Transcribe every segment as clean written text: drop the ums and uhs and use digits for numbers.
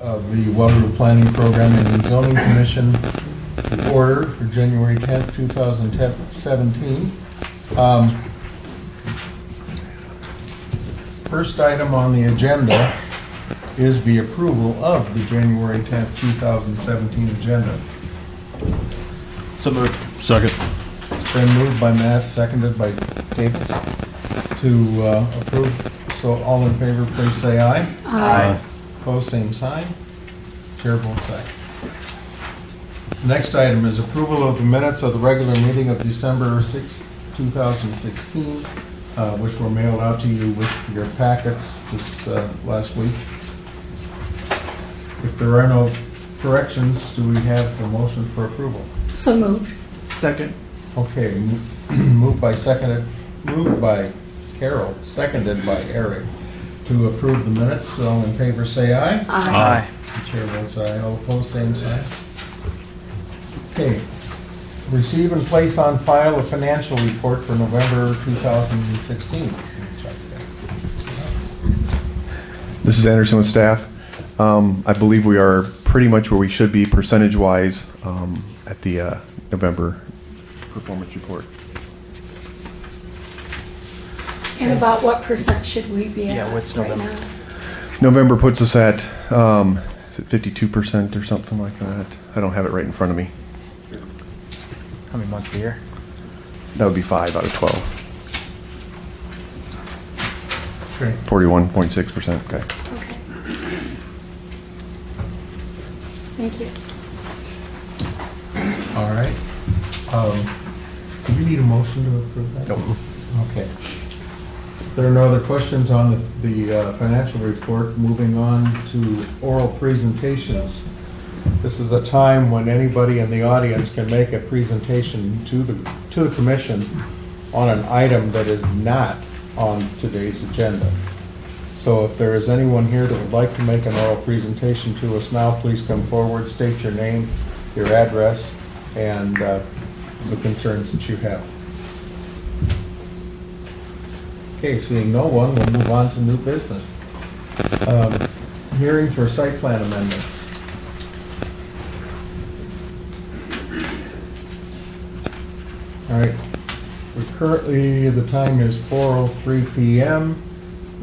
of the Waterloo Planning Program and Zoning Commission order for January 10th, 2017. First item on the agenda is the approval of the January 10th, 2017 agenda. So moved. Second. It's been moved by Matt, seconded by David to approve. So all in favor, please say aye. Aye. Opposed, same sign. Chair votes aye. Next item is approval of the minutes of the regular meeting of December 6, 2016, which were mailed out to you with your packets this last week. If there are no corrections, do we have a motion for approval? So moved. Second. Okay, moved by Carol, seconded by Eric to approve the minutes. All in favor say aye. Aye. The chair votes aye. All opposed, same sign. Okay. Receive and place on file a financial report for November 2016. This is Anderson with staff. I believe we are pretty much where we should be percentage-wise at the November performance report. And about what percent should we be at Yeah, what's right November? now? November puts us at, is it 52% or something like that? I don't have it right in front of me. How many months of the year? That would be 5 out of 12. Okay. 41.6%, okay. Okay. Thank you. All right. Do we need a motion to approve that? Nope. Okay. If there are no other questions on the financial report, moving on to oral presentations. This is a time when anybody in the audience can make a presentation to the commission on an item that is not on today's agenda. So if there is anyone here that would like to make an oral presentation to us now, please come forward, state your name, your address, and the concerns that you have. Okay, seeing no one, we'll move on to new business. Hearing for site plan amendments. All right, currently the time is 4:03 p.m.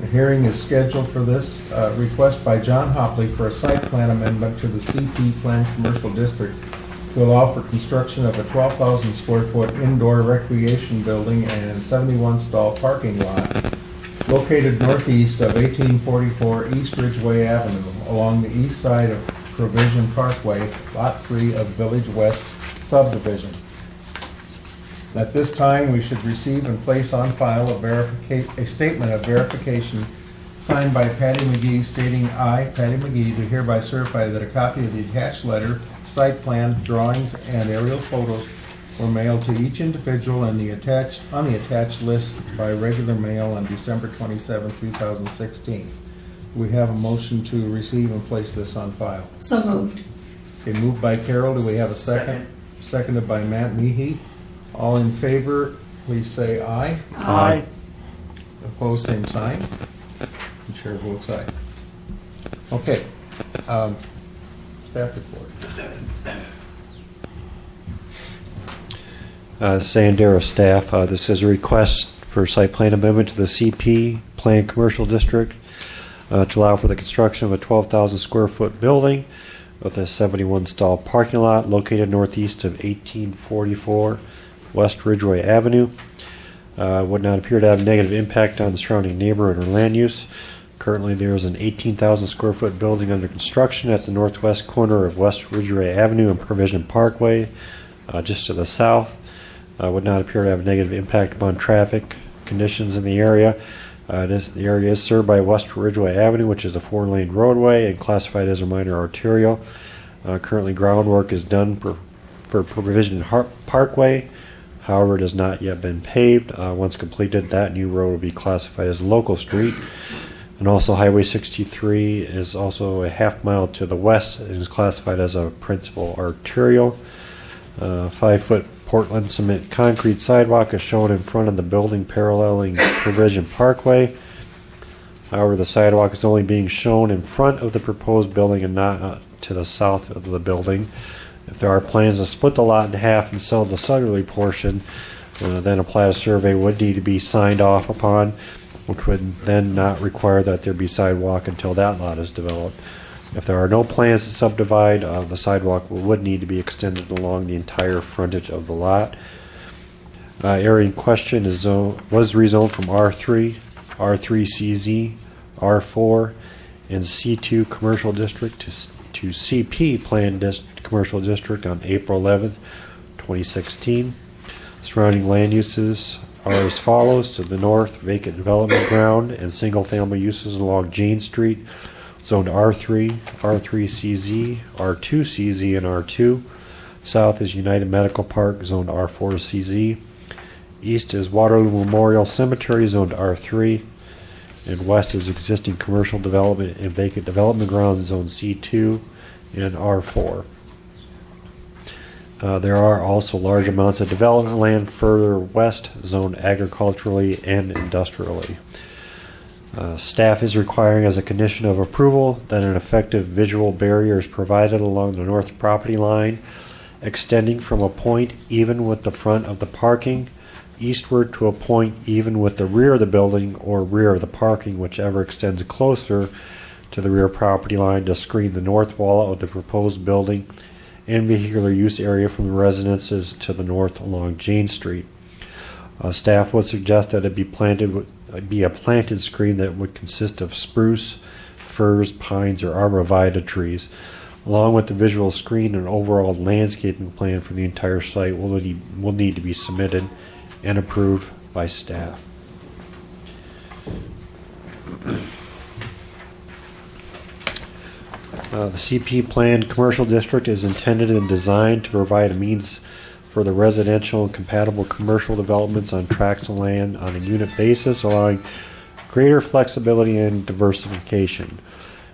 The hearing is scheduled for this request by John Hopley for a site plan amendment to the CP Plan Commercial District to allow for construction of a 12,000 square foot indoor recreation building and 71 stall parking lot located northeast of 1844 East Ridgeway Avenue along the east side of Provision Parkway, Lot 3 of Village West subdivision. At this time, we should receive and place on file a statement of verification signed by Patty McGee stating, I, Patty McGee, do hereby certify that a copy of the attached letter, site plan, drawings, and aerial photos were mailed to each individual on the attached list by regular mail on December 27, 2016. We have a motion to receive and place this on file. So moved. Okay, moved by Carol. Do we have a second? Seconded by Matt Meehee. All in favor, please say aye. Aye. Opposed, same sign. The chair votes aye. Okay. Staff report. Sandera staff, this is a request for site plan amendment to the CP Plan Commercial District to allow for the construction of a 12,000 square foot building with a 71 stall parking lot located northeast of 1844 West Ridgeway Avenue. Would not appear to have negative impact on the surrounding neighborhood or land use. Currently, there is an 18,000 square foot building under construction at the northwest corner of West Ridgeway Avenue and Provision Parkway, just to the south. Would not appear to have a negative impact upon traffic conditions in the area. The area is served by West Ridgeway Avenue, which is a 4-lane roadway and classified as a minor arterial. Currently, groundwork is done for Provision Parkway. However, it has not yet been paved. Once completed, that new road will be classified as a local street. And also Highway 63 is also a half mile to the west and is classified as a principal arterial. 5-foot Portland cement concrete sidewalk is shown in front of the building paralleling Provision Parkway. However, the sidewalk is only being shown in front of the proposed building and not to the south of the building. If there are plans to split the lot in half and sell the southerly portion, then a plat survey would need to be signed off upon, which would then not require that there be sidewalk until that lot is developed. If there are no plans to subdivide, the sidewalk would need to be extended along the entire frontage of the lot. Area in question was rezoned from R3, R3CZ, R4, and C2 Commercial District to CP Planned Commercial District on April 11th, 2016. Surrounding land uses are as follows. To the north, vacant development ground and single-family uses along Jane Street, zoned R3, R3CZ, R2CZ, and R2. South is United Medical Park, zoned R4CZ. East is Waterloo Memorial Cemetery, zoned R3. And west is existing commercial development and vacant development ground, zone C2 and R4. There are also large amounts of development land further west, zoned agriculturally and industrially. Staff is requiring as a condition of approval that an effective visual barrier is provided along the north property line, extending from a point even with the front of the parking, eastward to a point even with the rear of the building or rear of the parking, whichever extends closer to the rear property line to screen the north wall of the proposed building and vehicular use area from the residences to the north along Jane Street. Staff would suggest that it be a planted screen that would consist of spruce, firs, pines, or arborvitae trees. Along with the visual screen, an overall landscaping plan for the entire site will need to be submitted and approved by staff. The CP planned commercial district is intended and designed to provide a means for the residential and compatible commercial developments on tracts of land on a unit basis, allowing greater flexibility and diversification.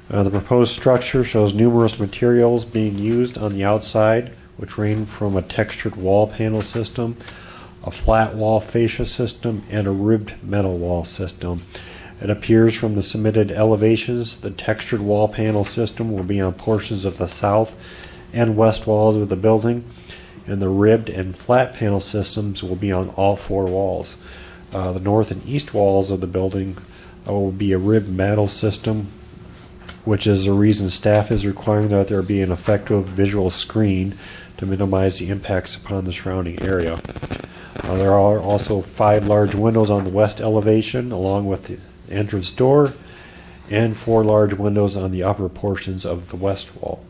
The proposed structure shows numerous materials being used on the outside, which range from a textured wall panel system, a flat wall fascia system, and a ribbed metal wall system. It appears from the submitted elevations the textured wall panel system will be on portions of the south and west walls of the building, and the ribbed and flat panel systems will be on all four walls. The north and east walls of the building will be a ribbed metal system, which is the reason staff is requiring that there be an effective visual screen to minimize the impacts upon the surrounding area. There are also 5 large windows on the west elevation, along with the entrance door, and 4 large windows on the upper portions of the west wall.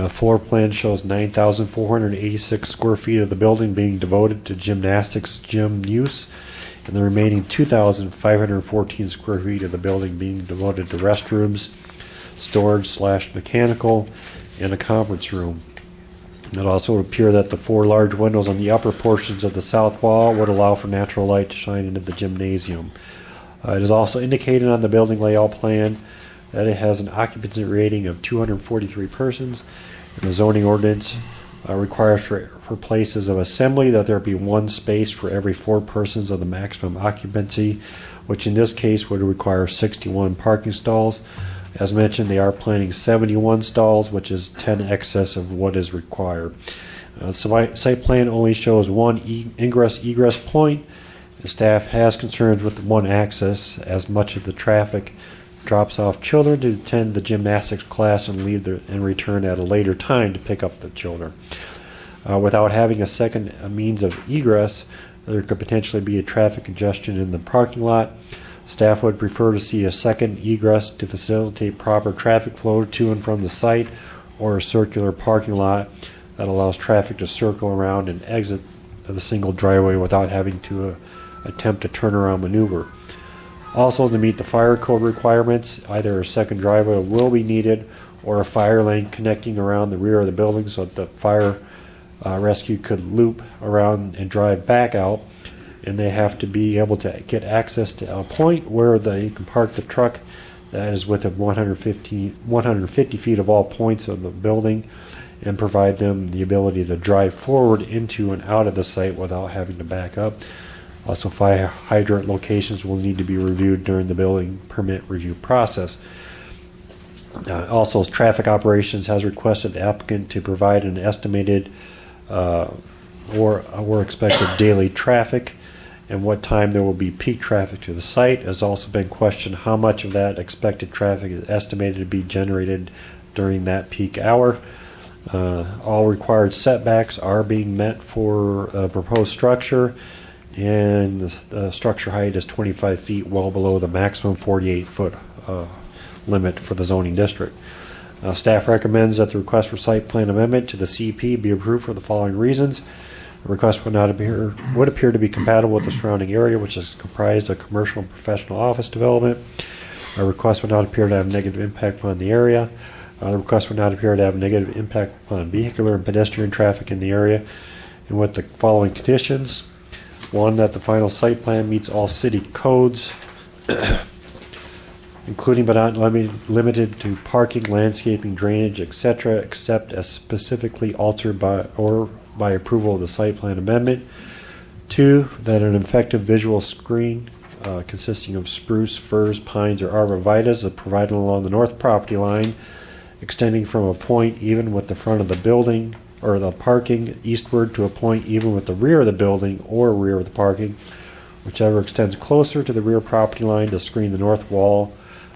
Floor plan shows 9,486 square feet of the building being devoted to gymnastics gym use, and the remaining 2,514 square feet of the building being devoted to restrooms, storage/mechanical, and a conference room. It also would appear that the 4 large windows on the upper portions of the south wall would allow for natural light to shine into the gymnasium. It is also indicated on the building layout plan that it has an occupancy rating of 243 persons, and the zoning ordinance requires for places of assembly that there be 1 space for every 4 persons of the maximum occupancy, which in this case would require 61 parking stalls. As mentioned, they are planning 71 stalls, which is 10 excess of what is required. Site plan only shows 1 ingress-egress point. The staff has concerns with 1 access, as much of the traffic drops off children to attend the gymnastics class and and return at a later time to pick up the children. Without having a second means of egress, there could potentially be a traffic congestion in the parking lot. Staff would prefer to see a second egress to facilitate proper traffic flow to and from the site, or a circular parking lot that allows traffic to circle around and exit the single driveway without having to attempt a turnaround maneuver. Also, to meet the fire code requirements, either a second driveway will be needed or a fire lane connecting around the rear of the building so that the fire rescue could loop around and drive back out. And they have to be able to get access to a point where they can park the truck that is within 150 feet of all points of the building, and provide them the ability to drive forward into and out of the site without having to back up. Also, fire hydrant locations will need to be reviewed during the building permit review process. Also, traffic operations has requested the applicant to provide an estimated or expected daily traffic and what time there will be peak traffic to the site. Has also been questioned how much of that expected traffic is estimated to be generated during that peak hour. All required setbacks are being met for a proposed structure, and the structure height is 25 feet, well below the maximum 48-foot limit for the zoning district. Staff recommends that the request for site plan amendment to the CP be approved for the following reasons. The request would appear to be compatible with the surrounding area, which is comprised of commercial and professional office development. A request would not appear to have negative impact upon the area. The request would not appear to have negative impact upon vehicular and pedestrian traffic in the area. And with the following conditions: one, that the final site plan meets all city codes, including but not limited to parking, landscaping, drainage, etc., except as specifically altered by approval of the site plan amendment. Two, that an effective visual screen consisting of spruce, firs, pines, or arborvitaes is provided along the north property line, extending from a point even with the front of the building or the parking eastward to a point even with the rear of the building or rear of the parking, whichever extends closer to the rear property line to screen the north wall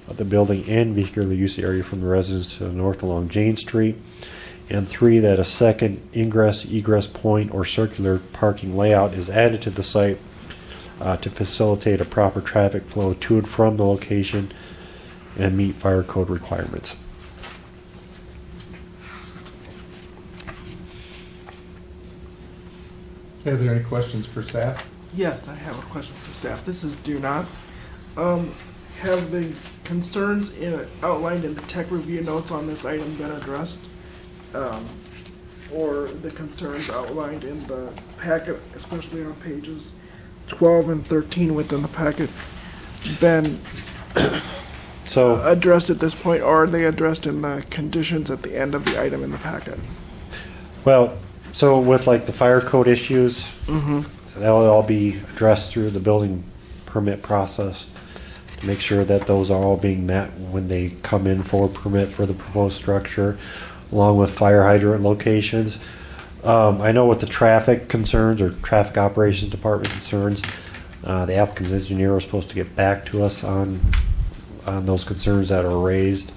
of the building and vehicular use area from the residence to the north along Jane Street. And three, that a second ingress-egress point or circular parking layout is added to the site to facilitate a proper traffic flow to and from the location and meet fire code requirements. Are there any questions for staff? Yes, I have a question for staff. This is do not. Have the concerns outlined in the tech review notes on this item been addressed? Or the concerns outlined in the packet, especially on pages 12 and 13 within the packet, been addressed at this point, or are they addressed in the conditions at the end of the item in the packet? Well, so with like the fire code issues, that'll all be addressed through the building permit process to make sure that those are all being met when they come in for a permit for the proposed structure, along with fire hydrant locations. I know with the traffic concerns or traffic operations department concerns, the applicant's engineer was supposed to get back to us on those concerns that are raised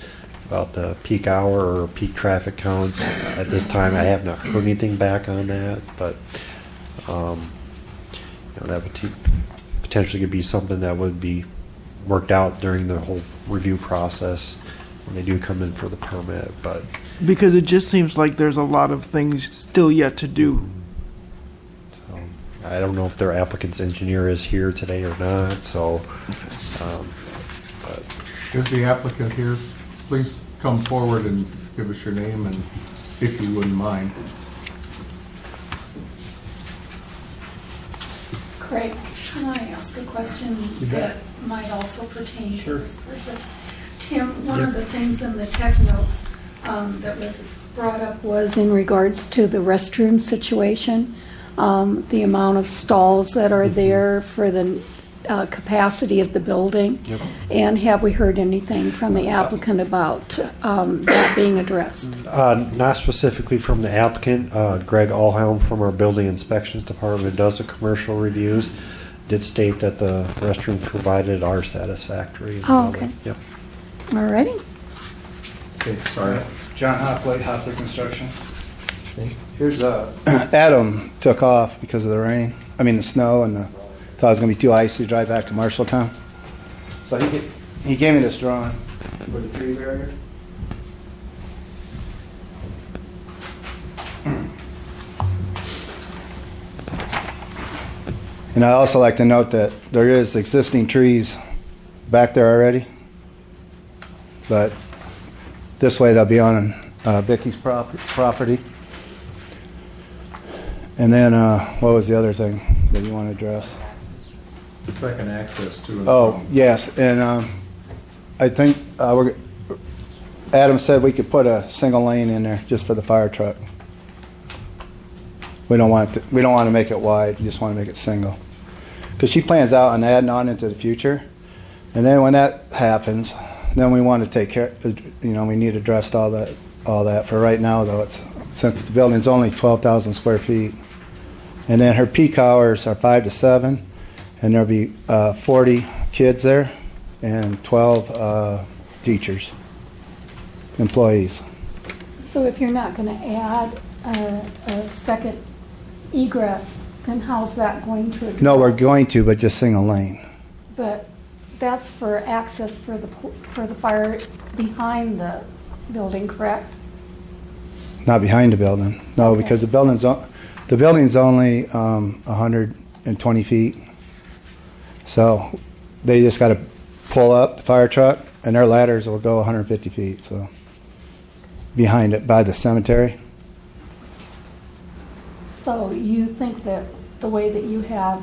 about the peak hour or peak traffic counts. At this time, I have not heard anything back on that, but that would potentially could be something that would be worked out during the whole review process when they do come in for the permit. But Because it just seems like there's a lot of things still yet to do. I don't know if their applicant's engineer is here today or not, so. Is the applicant here? Please come forward and give us your name, and if you wouldn't mind. Craig, can I ask a question You bet. that might also pertain Sure. to this person? Tim, one of the things in the tech notes that was brought up was in regards to the restroom situation, the amount of stalls that are there for the capacity of the building. Yep. And have we heard anything from the applicant about that being addressed? Not specifically from the applicant. Greg Allhelm from our building inspections department does the commercial reviews. Did state that the restrooms provided are satisfactory. Oh, okay. Yep. All righty. Okay, sorry. John Hopley Construction. Here's Adam took off because of the rain. I mean the snow, and thought it was gonna be too icy to drive back to Marshalltown. So he gave me this drawing for the tree barrier. And I also like to note that there is existing trees back there already, but this way they'll be on Vicky's property. And then, what was the other thing that you want to address? Second access to it. Oh, yes, and I think Adam said we could put a single lane in there just for the fire truck. We don't want to make it wide, we just want to make it single. because she plans out on adding on into the future. And then when that happens, then we want to take care, we need addressed all that. For right now, though, since the building's only 12,000 square feet. And then her peak hours are 5 to 7, and there'll be 40 kids there and 12 teachers, employees. So if you're not going to add a second egress, then how's that going to address? No, we're going to, but just single lane. But that's for access for the fire behind the building, correct? Not behind the building. No, Okay. because the building's only 120 feet. So they just got to pull up the fire truck, and their ladders will go 150 feet. So behind it, by the cemetery. So you think that the way that you have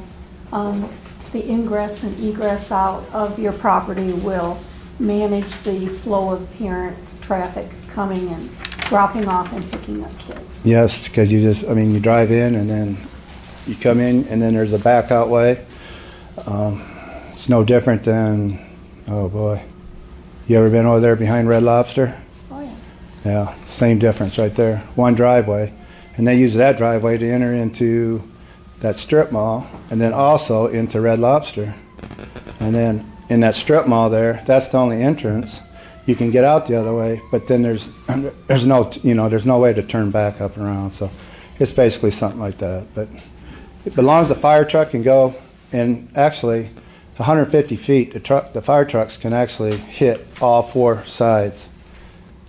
the ingress and egress out of your property will manage the flow of parent traffic coming and dropping off and picking up kids? Yes, because you drive in and then you come in and then there's a back out way. It's no different than, oh boy, you ever been over there behind Red Lobster? Oh, yeah. Yeah, same difference right there. One driveway. And they use that driveway to enter into that strip mall and then also into Red Lobster. And then in that strip mall there, that's the only entrance. You can get out the other way, but then there's no way to turn back up and around. So it's basically something like that. But as long as the fire truck can go, and actually 150 feet, the fire trucks can actually hit all four sides.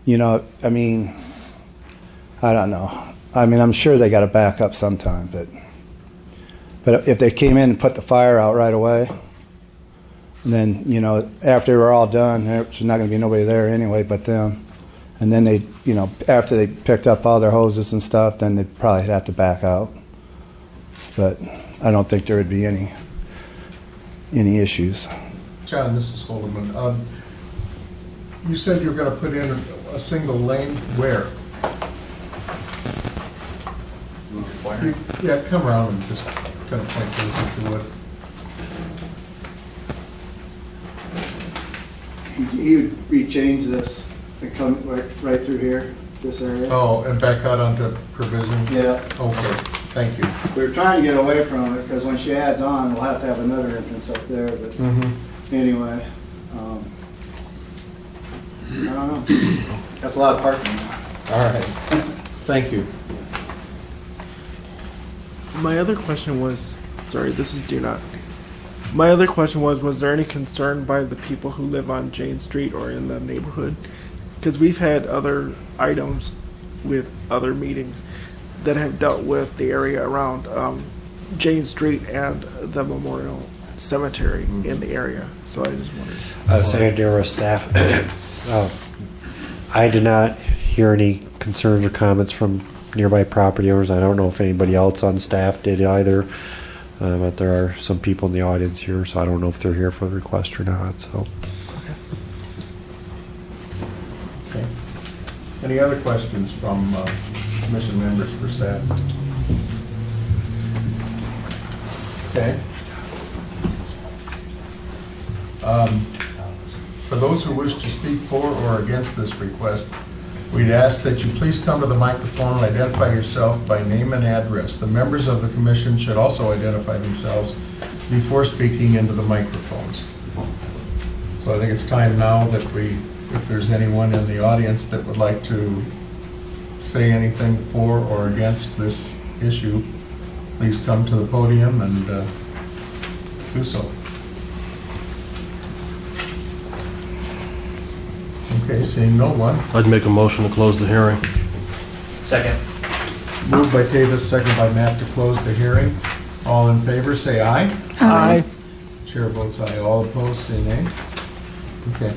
I don't know. I'm sure they got to back up sometime, but if they came in and put the fire out right away, then, after we're all done, there's not going to be nobody there anyway but them. And then they, after they picked up all their hoses and stuff, then they'd probably have to back out. But I don't think there would be any issues. John, this is Holdeman. You said you're going to put in a single lane where? Yeah, come around and just kind of point those if you would. He would rechange this and come right through here, this area. Oh, and back out onto provision? Yeah. Okay, thank you. We were trying to get away from it because when she adds on, we'll have to have another entrance up there. But anyway, I don't know. That's a lot of parking. All right, thank you. My other question was, sorry, this is do not. My other question was there any concern by the people who live on Jane Street or in the neighborhood? Because we've had other items with other meetings that have dealt with the area around Jane Street and the Memorial Cemetery in the area. So I just wondered. Sandera staff, I did not hear any concerns or comments from nearby property owners. I don't know if anybody else on staff did either. But there are some people in the audience here, so I don't know if they're here for the request or not. So, Okay. Any other questions from commission members for staff? Okay. For those who wish to speak for or against this request, we'd ask that you please come to the microphone and identify yourself by name and address. The members of the commission should also identify themselves before speaking into the microphones. So I think it's time now that if there's anyone in the audience that would like to say anything for or against this issue, please come to the podium and do so. Okay, seeing no one. I'd make a motion to close the hearing. Second. Moved by Davis, second by Matt to close the hearing. All in favor, say aye. Aye. Chair votes aye. All opposed, say nay. Okay.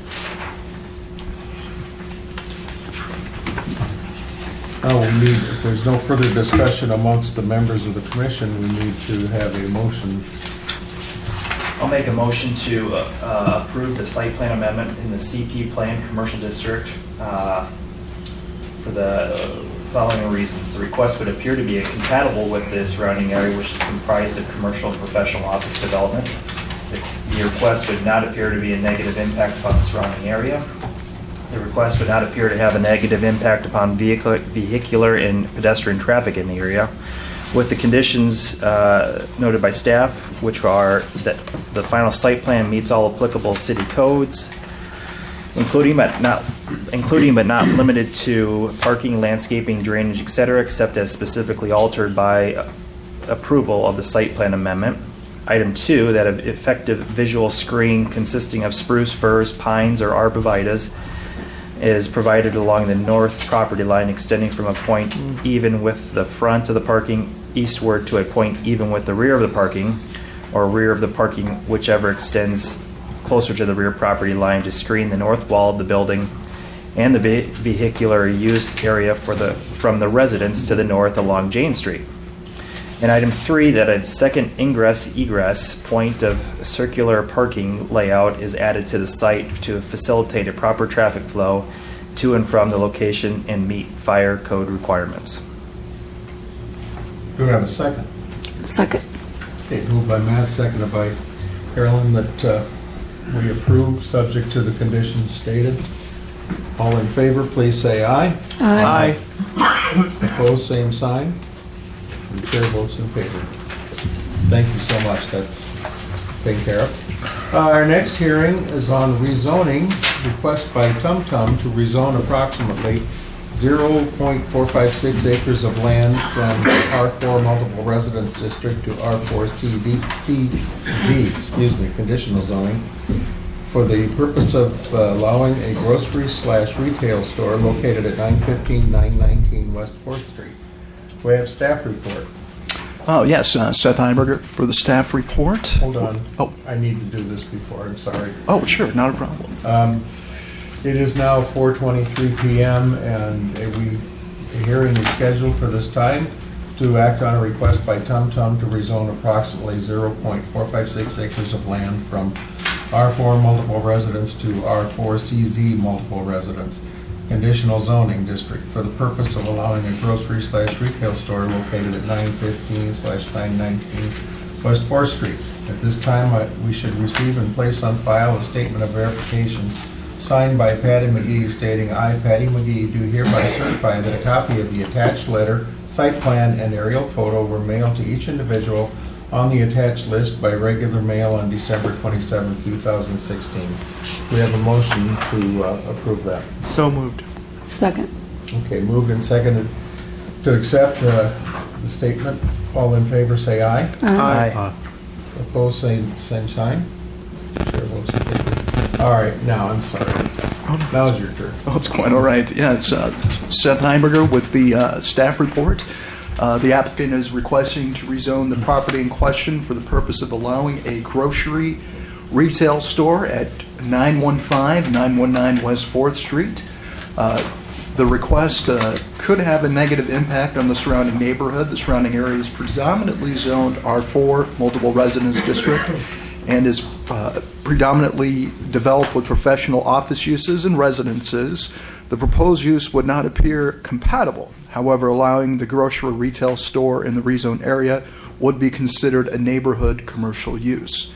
Now we'll need, if there's no further discussion amongst the members of the commission, we need to have a motion. I'll make a motion to approve the site plan amendment in the CP Plan Commercial District for the following reasons. The request would appear to be compatible with the surrounding area, which is comprised of commercial and professional office development. The request would not appear to be a negative impact upon the surrounding area. The request would not appear to have a negative impact upon vehicular and pedestrian traffic in the area. With the conditions noted by staff, which are that the final site plan meets all applicable city codes, including but not limited to parking, landscaping, drainage, etc., except as specifically altered by approval of the site plan amendment. Item 2, that an effective visual screen consisting of spruce, firs, pines, or arborvitaes is provided along the north property line extending from a point even with the front of the parking eastward to a point even with the rear of the parking, or rear of the parking, whichever extends closer to the rear property line, to screen the north wall of the building and the vehicular use area from the residence to the north along Jane Street. And item 3, that a second ingress-egress point of circular parking layout is added to the site to facilitate a proper traffic flow to and from the location and meet fire code requirements. Do we have a second? Second. Okay, moved by Matt, seconded by Carolyn, that we approve, subject to the conditions stated. All in favor, please say aye. Aye. Opposed, same sign. And the chair votes in favor. Thank you so much, that's taken care of. Our next hearing is on rezoning, request by Tum Tum to rezone approximately 0.456 acres of land from R4 Multiple Residence District to R4 CZ, conditional zoning, for the purpose of allowing a grocery/retail store located at 915, 919 West 4th Street. We have staff report. Oh, yes, Seth Einberger for the staff report. Hold on. Oh. I need to do this before, I'm sorry. Oh, sure, not a problem. It is now 4:23 PM, and a hearing is scheduled for this time to act on a request by Tum Tum to rezone approximately 0.456 acres of land from R4 Multiple Residence to R4 CZ Multiple Residence Conditional Zoning District for the purpose of allowing a grocery/retail store located at 915/919 West 4th Street. At this time, we should receive and place on file a statement of verification signed by Patty McGee stating, "I, Patty McGee, do hereby certify that a copy of the attached letter, site plan, and aerial photo were mailed to each individual on the attached list by regular mail on December 27, 2016. We have a motion to approve that. So moved. Second. Okay, moved and seconded to accept the statement. All in favor, say aye. Aye. Opposed, same sign. Chair votes in favor. All right, now, I'm sorry. Now it's your turn. Oh, it's quite all right. Yeah, it's Seth Einberger with the staff report. The applicant is requesting to rezone the property in question for the purpose of allowing a grocery retail store at 915-919 West 4th Street. The request could have a negative impact on the surrounding neighborhood. The surrounding area is predominantly zoned R4 Multiple Residence District and is predominantly developed with professional office uses and residences. The proposed use would not appear compatible. However, allowing the grocery retail store in the rezone area would be considered a neighborhood commercial use.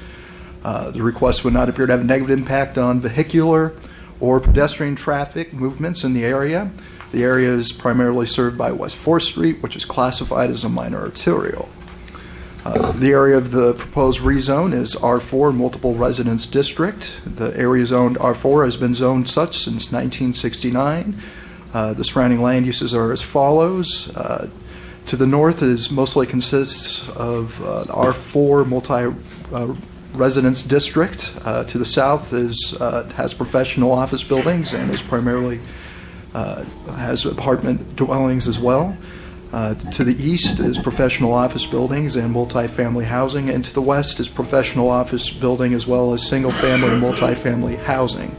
The request would not appear to have a negative impact on vehicular or pedestrian traffic movements in the area. The area is primarily served by West 4th Street, which is classified as a minor arterial. The area of the proposed rezone is R4 Multiple Residence District. The area zoned R4 has been zoned such since 1969. The surrounding land uses are as follows. To the north is mostly consists of R4 Multi-Residence District. To the south has professional office buildings and is primarily has apartment dwellings as well. To the east is professional office buildings and multifamily housing, and to the west is professional office building as well as single-family and multifamily housing,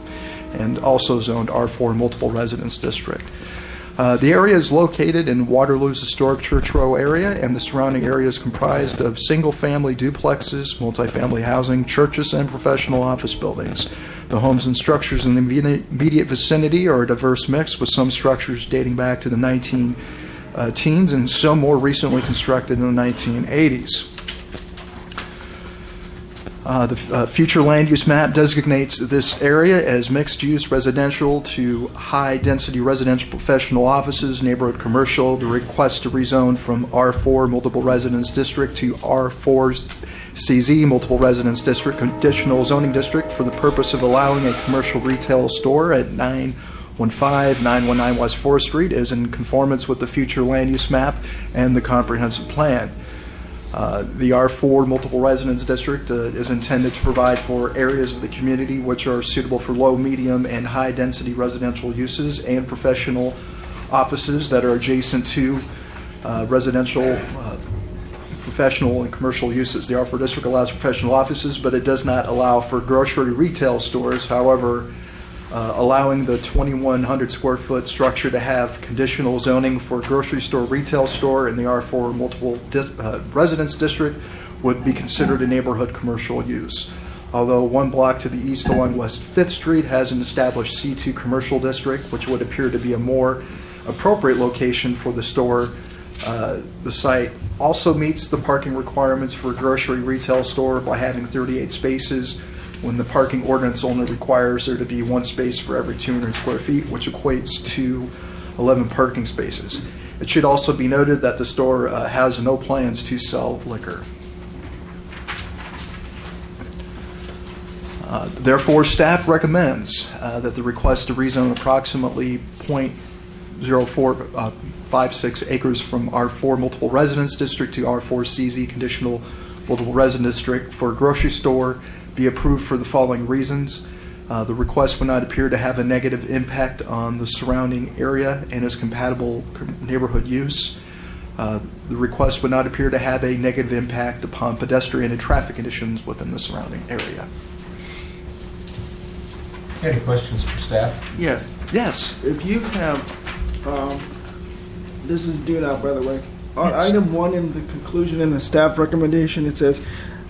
and also zoned R4 Multiple Residence District. The area is located in Waterloo's historic Church Row area, and the surrounding area is comprised of single-family duplexes, multifamily housing, churches, and professional office buildings. The homes and structures in the immediate vicinity are a diverse mix, with some structures dating back to the teens and some more recently constructed in the 1980s. The future land use map designates this area as mixed-use residential to high-density residential professional offices, neighborhood commercial. The request to rezone from R4 multiple residence district to R4 CZ multiple residence district conditional zoning district for the purpose of allowing a commercial retail store at 919 West 4th Street is in conformance with the future land use map and the comprehensive plan. The R4 multiple residence district is intended to provide for areas of the community which are suitable for low, medium, and high-density residential uses and professional offices that are adjacent to residential, professional, and commercial uses. The R4 district allows professional offices, but it does not allow for grocery retail stores. However, allowing the 2,100 square foot structure to have conditional zoning for grocery store, retail store in the R4 multiple residence district would be considered a neighborhood commercial use. Although one block to the east along West 5th Street has an established C2 commercial district, which would appear to be a more appropriate location for the store, the site also meets the parking requirements for a grocery retail store by having 38 spaces, when the parking ordinance only requires there to be one space for every 200 square feet, which equates to 11 parking spaces. It should also be noted that the store has no plans to sell liquor. Therefore, staff recommends that the request to rezone approximately 0.0456 acres from R4 multiple residence district to R4 CZ conditional multiple residence district for a grocery store be approved for the following reasons. The request would not appear to have a negative impact on the surrounding area and is compatible neighborhood use. The request would not appear to have a negative impact upon pedestrian and traffic conditions within the surrounding area. Any questions for staff? Yes. Yes. If you have, this is due out, by the way. On Yes. item 1 in the conclusion in the staff recommendation, it says,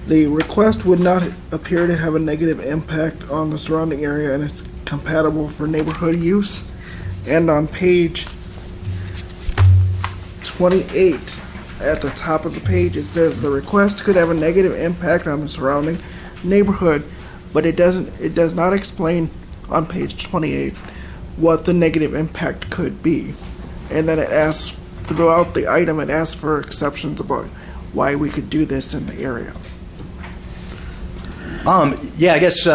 the request would not appear to have a negative impact on the surrounding area and it's compatible for neighborhood use. And on page 28, at the top of the page, it says the request could have a negative impact on the surrounding neighborhood, but it does not explain on page 28 what the negative impact could be. And then it asks, throughout the item, it asks for exceptions about why we could do this in the area. Yeah, I guess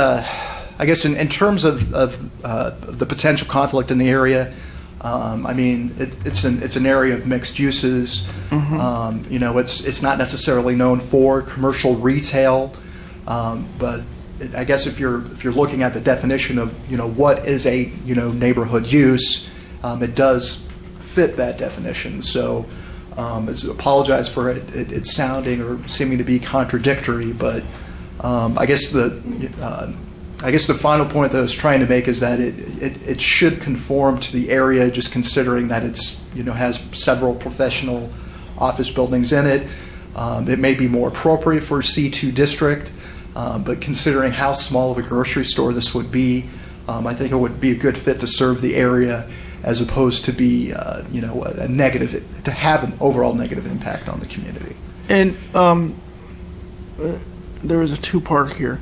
in terms of the potential conflict in the area, I mean, it's an area of mixed uses. You know, it's not necessarily known for commercial retail, but I guess if you're looking at the definition of, you know, what is a, you know, neighborhood use, it does fit that definition. So apologize for it sounding or seeming to be contradictory, but I guess the final point that I was trying to make is that it should conform to the area, just considering that it's, you know, has several professional office buildings in it. It may be more appropriate for a C2 district, but considering how small of a grocery store this would be, I think it would be a good fit to serve the area as opposed to be, you know, a negative, to have an overall negative impact on the community. And there is a two-part here,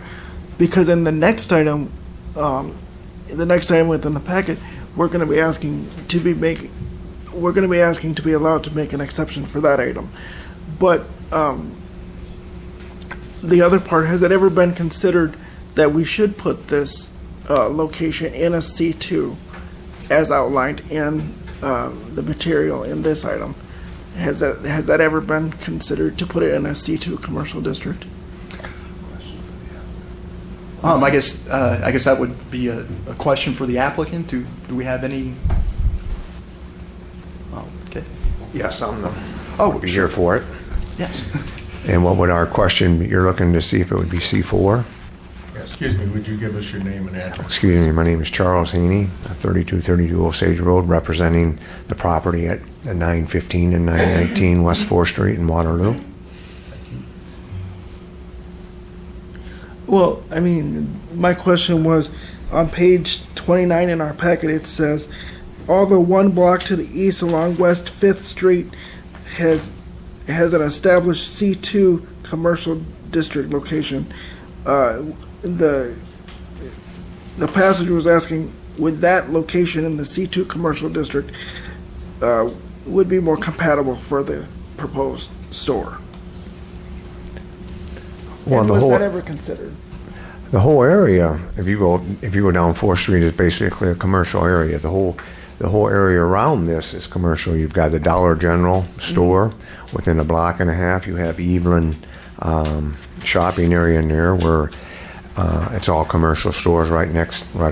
because in the next item within the packet, we're going to be asking to be allowed to make an exception for that item. But the other part, has it ever been considered that we should put this location in a C2 as outlined in the material in this item? Has that ever been considered to put it in a C2 commercial district? I guess that would be a question for the applicant. Do we have any? Oh, okay. Yes, I'm Oh, here for it. Yes. And what would our question, you're looking to see if it would be C4? Yeah, excuse me, would you give us your name and address? Excuse me, my name is Charles Haney, 3232 Osage Road, representing the property at 915 and 919 West 4th Street in Waterloo. Well, I mean, my question was, on page 29 in our packet, it says although one block to the east along West 5th Street has an established C2 commercial district location. The passenger was asking, would that location in the C2 commercial district would be more compatible for the proposed store? Well, And the was whole- that ever considered? The whole area, if you go down 4th Street, is basically a commercial area. The whole area around this is commercial. You've got the Dollar General store within a block and a half. You have Evelyn shopping area in there where it's all commercial stores right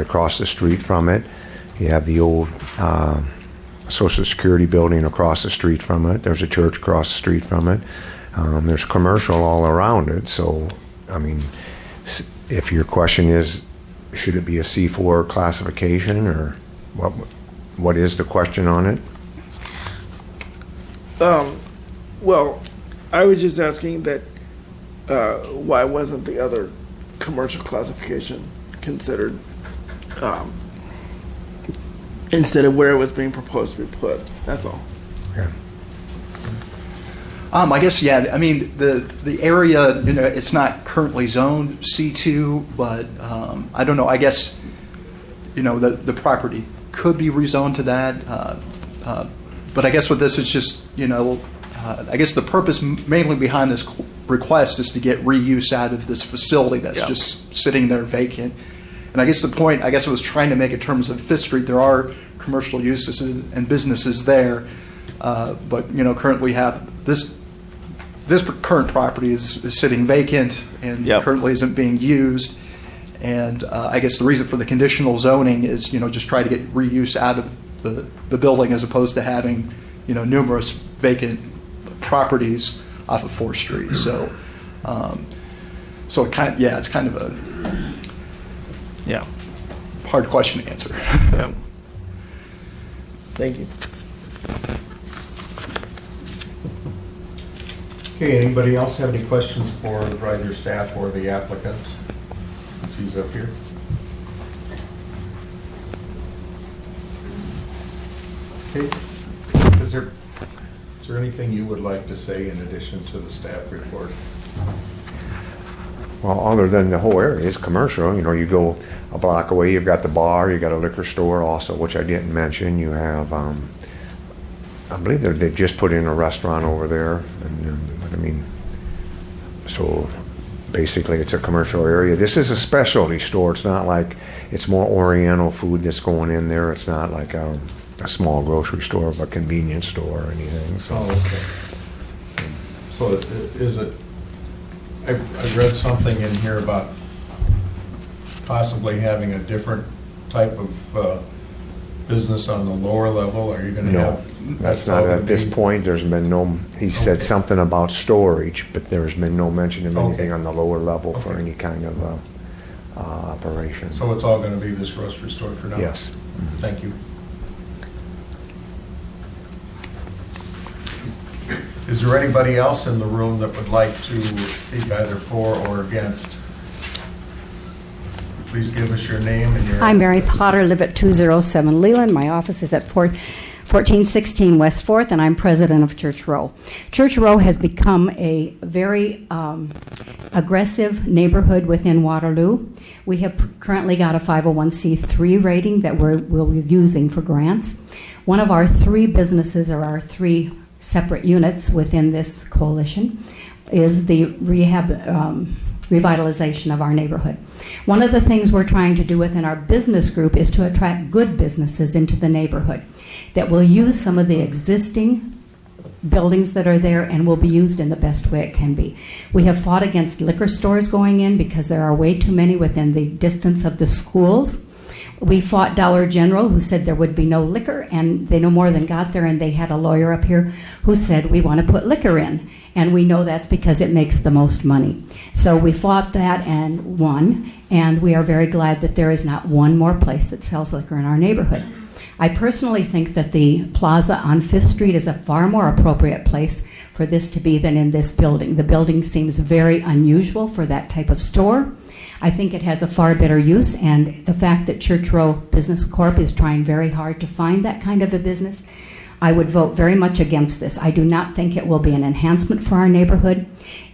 across the street from it. You have the old Social Security building across the street from it. There's a church across the street from it. There's commercial all around it. So, I mean, if your question is, should it be a C4 classification, or what is the question on it? Well, I was just asking that why wasn't the other commercial classification considered instead of where it was being proposed to be put? That's all. I guess, yeah, I mean, the area, it's not currently zoned C2, but I don't know, I guess, the property could be rezoned to that. But I guess with this, it's just, I guess the purpose mainly behind this request is to get reuse out of this facility that's just sitting there vacant. And I guess the point, I was trying to make in terms of 5th Street, there are commercial uses and businesses there. But, currently we have this current property is sitting vacant and currently isn't being used. And I guess the reason for the conditional zoning is, just try to get reuse out of the building as opposed to having, numerous vacant properties off of 4th Street. So, it's kind of a hard question to answer. Thank you. Okay, anybody else have any questions for either staff or the applicant, since he's up here? Okay, is there anything you would like to say in addition to the staff report? Well, other than the whole area is commercial, you go a block away, you've got the bar, you got a liquor store also, which I didn't mention. You have, I believe they've just put in a restaurant over there, so basically it's a commercial area. This is a specialty store. It's not like, it's more Oriental food that's going in there. It's not like a small grocery store or a convenience store or anything. So. Oh, okay. So is it, I read something in here about possibly having a different type of business on the lower level. Are you going to have? That's not at this point. There's been no, he said something about storage, but there's been no mention of anything on the lower level for any kind of operation. So it's all going to be this grocery store for now? Yes. Thank you. Is there anybody else in the room that would like to speak either for or against? Please give us your name and your... I'm Mary Potter, live at 207 Leland. My office is at 1416 West 4th, and I'm president of Church Row. Church Row has become a very aggressive neighborhood within Waterloo. We have currently got a 501c3 rating that we'll be using for grants. One of our 3 businesses, or our 3 separate units within this coalition, is the revitalization of our neighborhood. One of the things we're trying to do within our business group is to attract good businesses into the neighborhood that will use some of the existing buildings that are there and will be used in the best way it can be. We have fought against liquor stores going in because there are way too many within the distance of the schools. We fought Dollar General, who said there would be no liquor, and they no more than got there, and they had a lawyer up here who said, we want to put liquor in. And we know that's because it makes the most money. So we fought that and won, and we are very glad that there is not one more place that sells liquor in our neighborhood. I personally think that the plaza on 5th Street is a far more appropriate place for this to be than in this building. The building seems very unusual for that type of store. I think it has a far better use, and the fact that Church Row Business Corp is trying very hard to find that kind of a business, I would vote very much against this. I do not think it will be an enhancement for our neighborhood,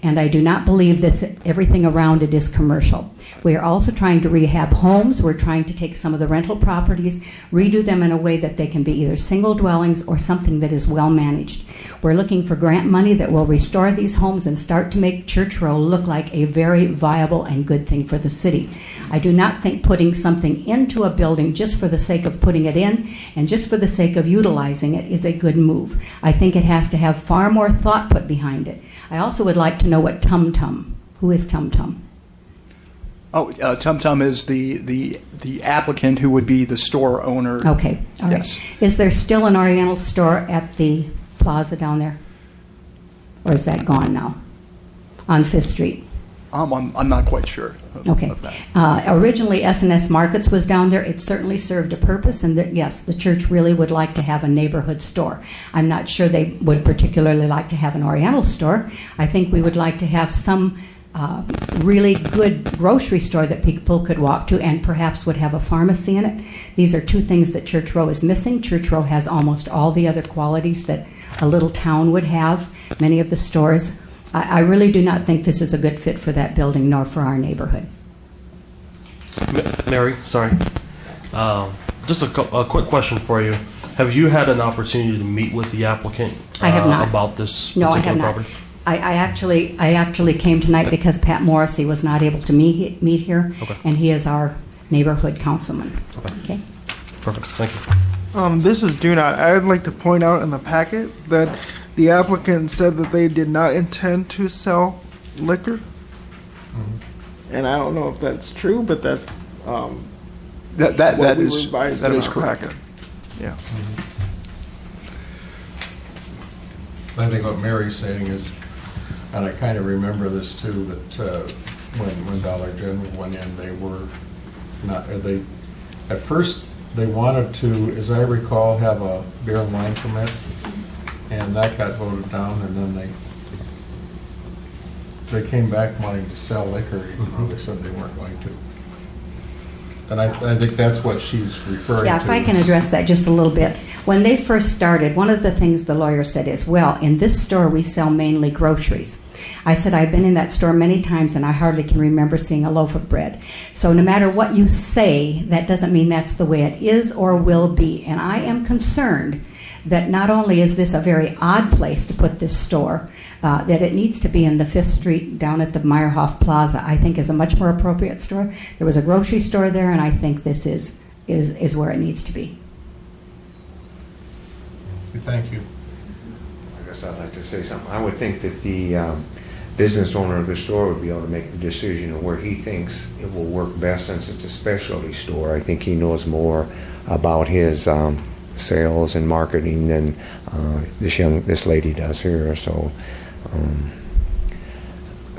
and I do not believe that everything around it is commercial. We are also trying to rehab homes. We're trying to take some of the rental properties, redo them in a way that they can be either single dwellings or something that is well managed. We're looking for grant money that will restore these homes and start to make Church Row look like a very viable and good thing for the city. I do not think putting something into a building just for the sake of putting it in and just for the sake of utilizing it is a good move. I think it has to have far more thought put behind it. I also would like to know what Tum Tum, who is Tum Tum? Oh, Tum Tum is the applicant who would be the store owner. Okay, all right. Yes. Is there still an Oriental store at the plaza down there? Or is that gone now? On Fifth Street? I'm not quite sure of, Okay. of that. Originally, S&S Markets was down there. It certainly served a purpose, and yes, the church really would like to have a neighborhood store. I'm not sure they would particularly like to have an Oriental store. I think we would like to have some really good grocery store that people could walk to and perhaps would have a pharmacy in it. These are two things that Church Row is missing. Church Row has almost all the other qualities that a little town would have, many of the stores. I really do not think this is a good fit for that building nor for our neighborhood. Mary, sorry. Just a quick question for you. Have you had an opportunity to meet with the applicant I have not. about this No, particular I have not. property? I actually came tonight because Pat Morrissey was not able to meet here, Okay. and he is our neighborhood councilman. Okay. Perfect. Thank you. This is Do Not. I would like to point out in the packet that the applicant said that they did not intend to sell liquor. And I don't know if that's true, but that's That what we is revised that in is our correct. packet. Yeah. I think what Mary's saying is, and I kind of remember this too, that when Dollar General went in, they were not, they, at first, they wanted to, as I recall, have a beer and wine permit, and that got voted down, and then they came back wanting to sell liquor, even though they said they weren't going to. And I think that's what she's referring to. Yeah, if I can address that just a little bit. When they first started, one of the things the lawyer said is, well, in this store we sell mainly groceries. I said, I've been in that store many times and I hardly can remember seeing a loaf of bread. So no matter what you say, that doesn't mean that's the way it is or will be. And I am concerned that not only is this a very odd place to put this store, that it needs to be in the 5th Street down at the Meyerhoff Plaza, I think is a much more appropriate store. There was a grocery store there, and I think this is where it needs to be. Thank you. I guess I'd like to say something. I would think that the business owner of the store would be able to make the decision of where he thinks it will work best, since it's a specialty store. I think he knows more about his sales and marketing than this lady does here. So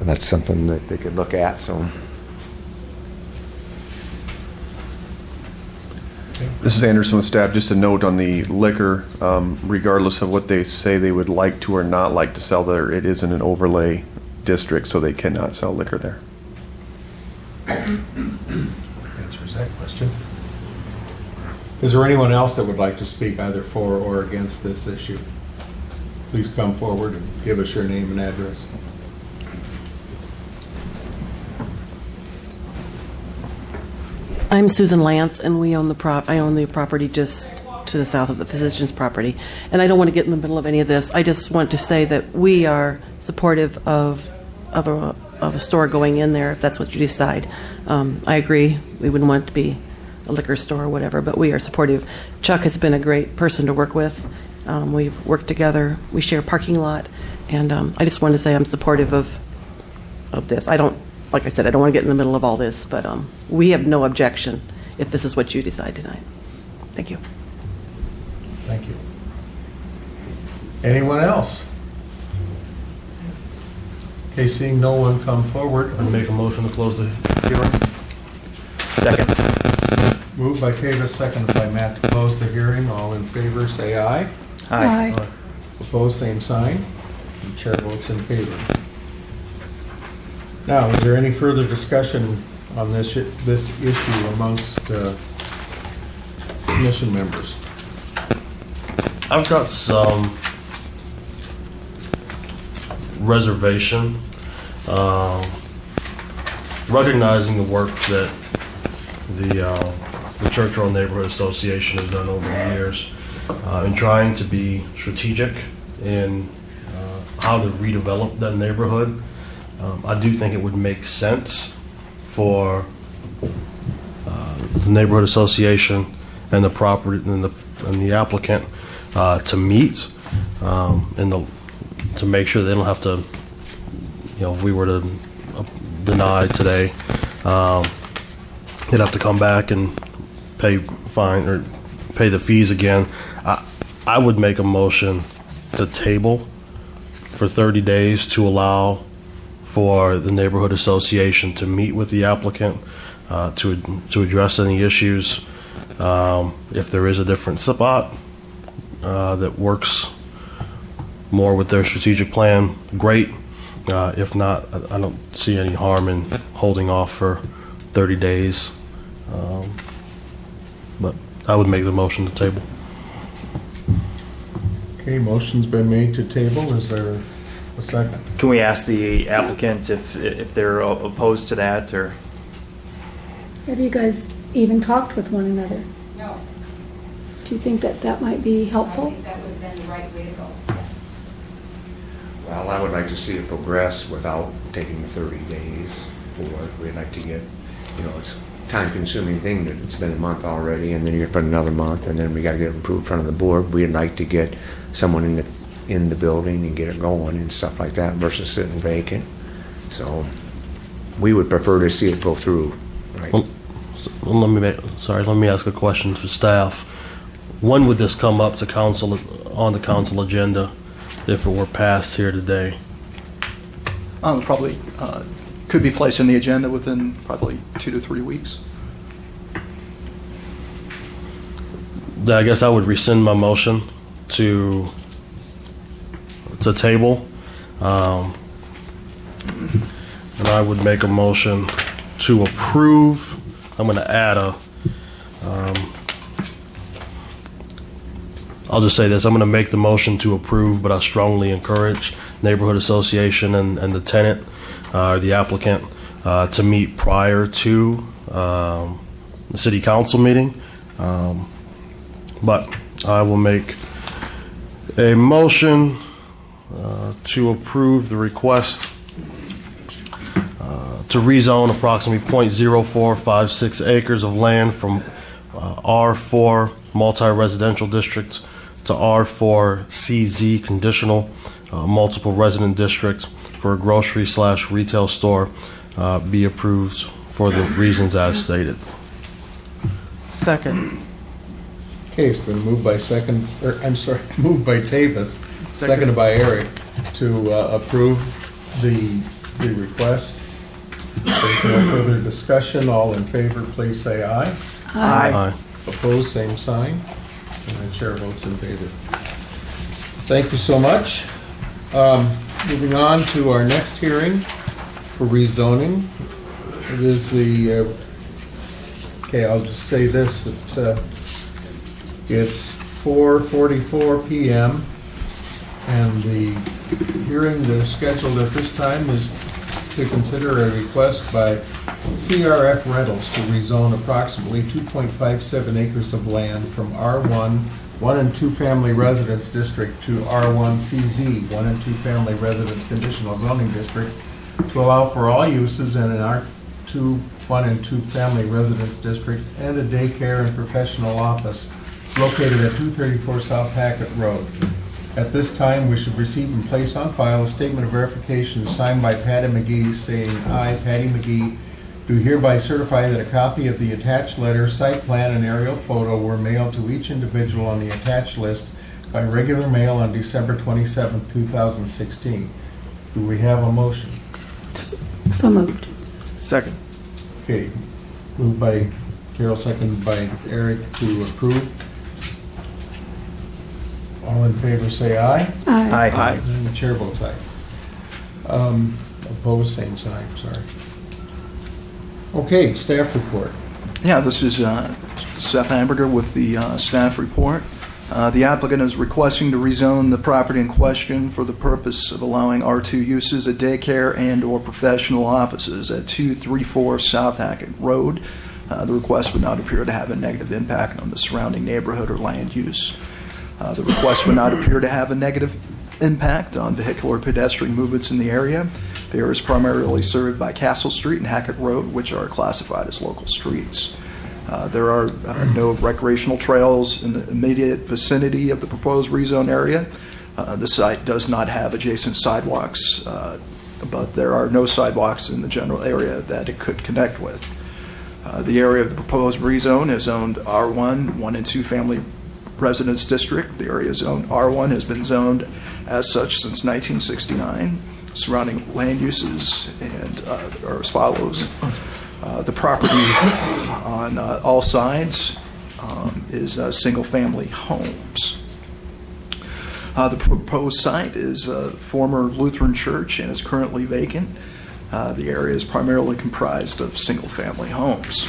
that's something that they could look at. So. This is Anderson with staff. Just a note on the liquor, regardless of what they say they would like to or not like to sell there, it is in an overlay district, so they cannot sell liquor there. Answers that question. Is there anyone else that would like to speak either for or against this issue? Please come forward and give us your name and address. I'm Susan Lance, and we own I own the property just to the south of the physician's property. And I don't want to get in the middle of any of this. I just want to say that we are supportive of a store going in there, if that's what you decide. I agree. We wouldn't want it to be a liquor store or whatever, but we are supportive. Chuck has been a great person to work with. We've worked together. We share a parking lot. And I just wanted to say I'm supportive of this. Like I said, I don't want to get in the middle of all this, but we have no objection if this is what you decide tonight. Thank you. Thank you. Anyone else? Okay, seeing no one come forward. I make a motion to close the hearing. Second. Moved by Kavis, seconded by Matt to close the hearing. All in favor, say aye. Aye. Opposed, same sign. The chair votes in favor. Now, is there any further discussion on this issue amongst commission members? I've got some reservation, recognizing the work that the Church Road Neighborhood Association has done over the years in trying to be strategic in how to redevelop that neighborhood. I do think it would make sense for the neighborhood association and the property and the applicant to meet and to make sure they don't have to, if we were to deny today, they'd have to come back and pay fine or pay the fees again. I would make a motion to table for 30 days to allow for the neighborhood association to meet with the applicant to address any issues. If there is a different spot that works more with their strategic plan, great. If not, I don't see any harm in holding off for 30 days. But I would make the motion to table. Okay, motion's been made to table. Is there a second? Can we ask the applicant if they're opposed to that, or? Have you guys even talked with one another? No. Do you think that that might be helpful? I think that would have been the right way to go, yes. Well, I would like to see it progress without taking 30 days for it. We'd like to get, it's a time-consuming thing that it's been a month already, and then you're put another month, and then we got to get it approved in front of the board. We'd like to get someone in the building and get it going and stuff like that versus sitting vacant. So we would prefer to see it go through. Right? Well, let me ask a question for staff. When would this come up to council, on the council agenda, if it were passed here today? Probably could be placed on the agenda within probably 2 to 3 weeks. Then I guess I would rescind my motion to table, and I would make a motion to approve. I'm going to add I'll just say this, I'm going to make the motion to approve, but I strongly encourage neighborhood association and the tenant, the applicant, to meet prior to the city council meeting. But I will make a motion to approve the request to rezone approximately .0456 acres of land from R4 multi-residential district to R4 CZ conditional multiple resident district for a grocery/retail store be approved for the reasons as stated. Second. Okay, it's been moved by moved by Tavis, seconded by Eric, to approve the request. There's no further discussion. All in favor, please say aye. Aye. Opposed, same sign. And the chair votes in favor. Thank you so much. Moving on to our next hearing for rezoning. It is the, okay, I'll just say this, that it's 4:44 p.m. and the hearing that is scheduled at this time is to consider a request by CRF Rentals to rezone approximately 2.57 acres of land from R1 1 and 2 family residence district to R1 CZ 1 and 2 family residence conditional zoning district to allow for all uses in an R2 1 and 2 family residence district and a daycare and professional office located at 234 South Hackett Road. At this time, we should receive and place on file a statement of verification signed by Patty McGee stating, I, Patty McGee, do hereby certify that a copy of the attached letter, site plan, and aerial photo were mailed to each individual on the attached list by regular mail on December 27, 2016. Do we have a motion? So moved. Second. Okay, moved by Carol, seconded by Eric to approve. All in favor say aye. Aye. And the chair votes aye. Opposed, same sign, sorry. Okay, staff report. Yeah, this is Seth Hamburger with the staff report. The applicant is requesting to rezone the property in question for the purpose of allowing R2 uses at daycare and/or professional offices at 234 South Hackett Road. The request would not appear to have a negative impact on the surrounding neighborhood or land use. The request would not appear to have a negative impact on vehicular or pedestrian movements in the area. The area is primarily served by Castle Street and Hackett Road, which are classified as local streets. There are no recreational trails in the immediate vicinity of the proposed rezone area. The site does not have adjacent sidewalks, but there are no sidewalks in the general area that it could connect with. The area of the proposed rezone is zoned R1, 1 and 2 family residence district. The area zoned R1 has been zoned as such since 1969. Surrounding land uses and are as follows. The property on all sides is single-family homes. The proposed site is a former Lutheran church and is currently vacant. The area is primarily comprised of single-family homes.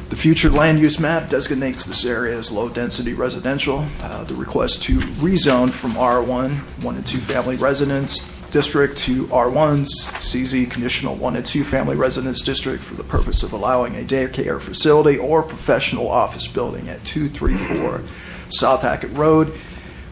The future land use map designates this area as low-density residential. The request to rezone from R1, 1 and 2 family residence district to R1's CZ conditional 1 and 2 family residence district for the purpose of allowing a daycare facility or professional office building at 234 South Hackett Road.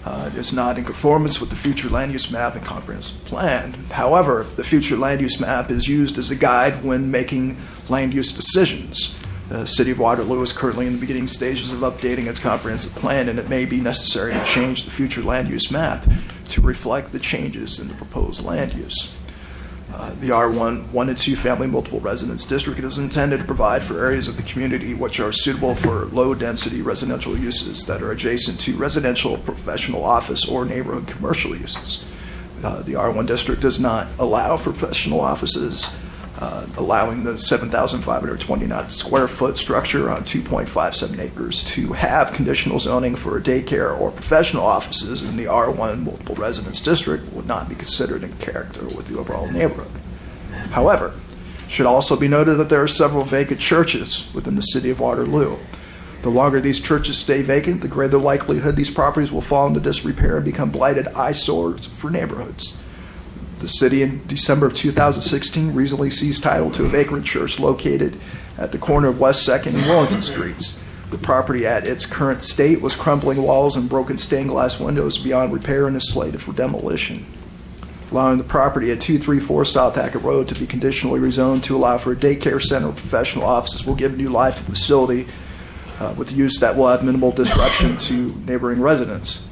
It is not in conformance with the future land use map and comprehensive plan. However, the future land use map is used as a guide when making land use decisions. The City of Waterloo is currently in the beginning stages of updating its comprehensive plan, and it may be necessary to change the future land use map to reflect the changes in the proposed land use. The R1, 1 and 2 family multiple residence district is intended to provide for areas of the community which are suitable for low-density residential uses that are adjacent to residential, professional office, or neighborhood commercial uses. The R1 district does not allow for professional offices, allowing the 7,529 square foot structure on 2.57 acres to have conditional zoning for a daycare or professional offices in the R1 multiple residence district would not be considered in character with the overall neighborhood. However, it should also be noted that there are several vacant churches within the City of Waterloo. The longer these churches stay vacant, the greater likelihood these properties will fall into disrepair and become blighted eyesores for neighborhoods. The city in December of 2016 recently seized title to a vacant church located at the corner of West 2nd and Wellington Streets. The property at its current state was crumbling walls and broken stained glass windows beyond repair and is slated for demolition. Allowing the property at 234 South Hackett Road to be conditionally rezoned to allow for a daycare center or professional offices will give new life to the facility with use that will have minimal disruption to neighboring residents.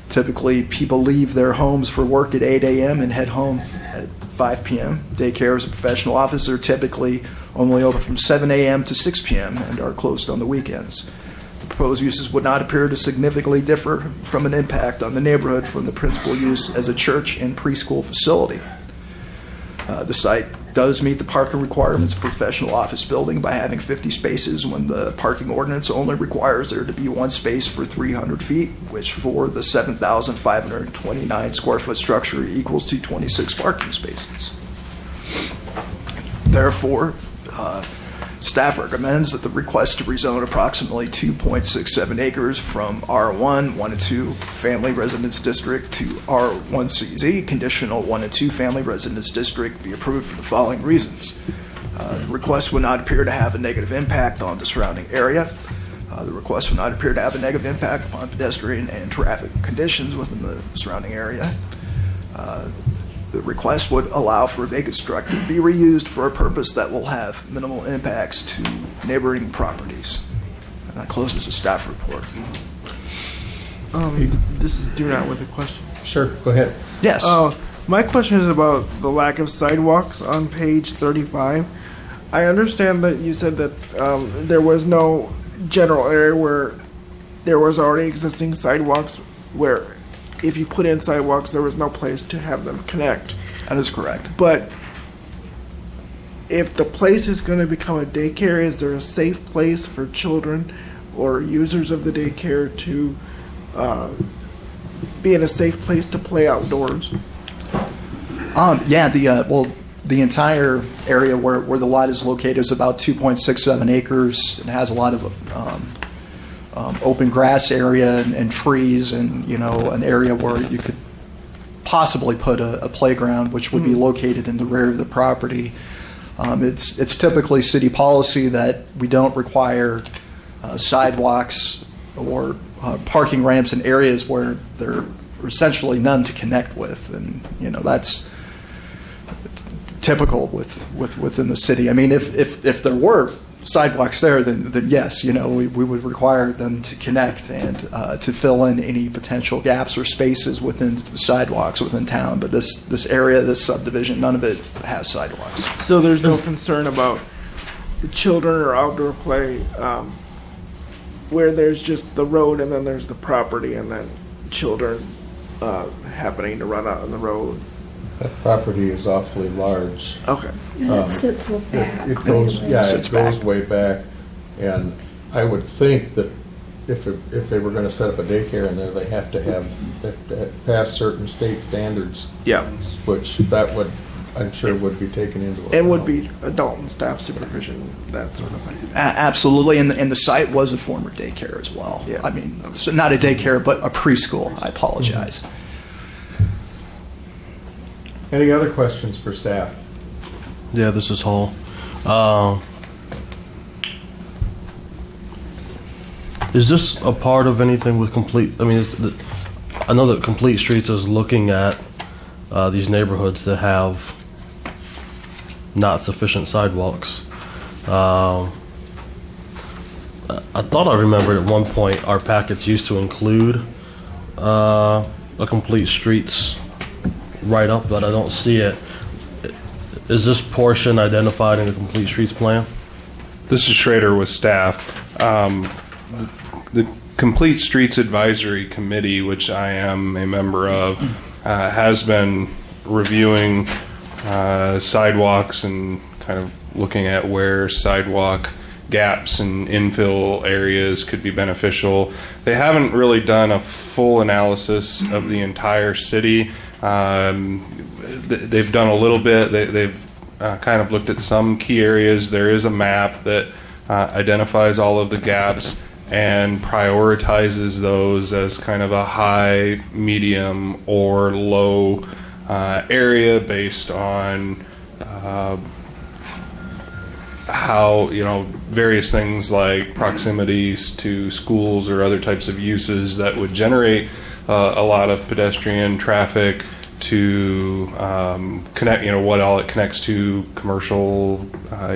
Typically, people leave their homes for work at 8 a.m. and head home at 5 p.m. Daycares and professional offices are typically only open from 7 a.m. to 6 p.m. and are closed on the weekends. The proposed uses would not appear to significantly differ from an impact on the neighborhood from the principal use as a church and preschool facility. The site does meet the parking requirements of professional office building by having 50 spaces when the parking ordinance only requires there to be one space for 300 feet, which for the 7,529 square foot structure equals to 26 parking spaces. Therefore, staff recommends that the request to rezone approximately 2.67 acres from R1, 1 and 2 family residence district to R1CZ, conditional 1 and 2 family residence district, be approved for the following reasons. The request would not appear to have a negative impact on the surrounding area. The request would not appear to have a negative impact upon pedestrian and traffic conditions within the surrounding area. The request would allow for a vacant structure to be reused for a purpose that will have minimal impacts to neighboring properties. And that closes the staff report. This is Dunat with a question. Sure, go ahead. Yes. My question is about the lack of sidewalks on page 35. I understand that you said that there was no general area where there was already existing sidewalks where if you put in sidewalks, there was no place to have them connect. That is correct. But if the place is going to become a daycare, is there a safe place for children or users of the daycare to be in a safe place to play outdoors? Yeah, the entire area where the lot is located is about 2.67 acres. It has a lot of open grass area and trees, and an area where you could possibly put a playground, which would be located in the rear of the property. It's typically city policy that we don't require sidewalks or parking ramps in areas where there are essentially none to connect with, and that's typical within the city. I mean, if there were sidewalks there, then yes, we would require them to connect and to fill in any potential gaps or spaces within the sidewalks within town. But this area, this subdivision, none of it has sidewalks. So there's no concern about children or outdoor play where there's just the road and then there's the property and then children happening to run out on the road. That property is awfully large. Okay. And it sits with back. It goes, quite a yeah, ways. Sits it goes back. way back, and I would think that if they were gonna set up a daycare in there, they have to pass certain state standards, Yeah. which that would, I'm sure would be taken into account. And would be adult and staff supervision, that sort of thing. Absolutely, and the site was a former daycare as well. Yeah. I mean, so not a daycare, but a preschool. I apologize. Any other questions for staff? Yeah, this is Hall. Is this a part of anything with Complete? I mean, I know that Complete Streets is looking at these neighborhoods that have not sufficient sidewalks. I thought I remembered at one point our packets used to include a Complete Streets write-up, but I don't see it. Is this portion identified in the Complete Streets plan? This is Schrader with staff. The Complete Streets Advisory Committee, which I am a member of, has been reviewing sidewalks and kind of looking at where sidewalk gaps and infill areas could be beneficial. They haven't really done a full analysis of the entire city. They've done a little bit. They've kind of looked at some key areas. There is a map that identifies all of the gaps and prioritizes those as kind of a high, medium, or low area based on how, various things like proximities to schools or other types of uses that would generate a lot of pedestrian traffic to connect, what all it connects to commercial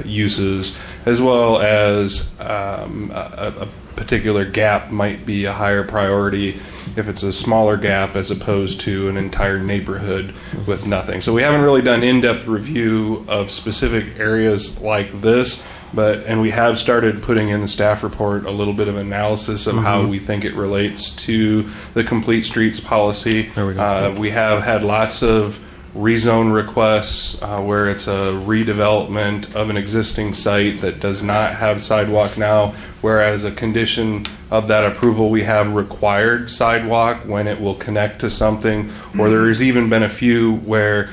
uses, as well as a particular gap might be a higher priority if it's a smaller gap as opposed to an entire neighborhood with nothing. So we haven't really done in-depth review of specific areas like this, and we have started putting in the staff report a little bit of analysis of how we think it relates to the Complete Streets policy. There we go. We have had lots of rezone requests where it's a redevelopment of an existing site that does not have sidewalk now, whereas a condition of that approval we have required sidewalk when it will connect to something, or there's even been a few where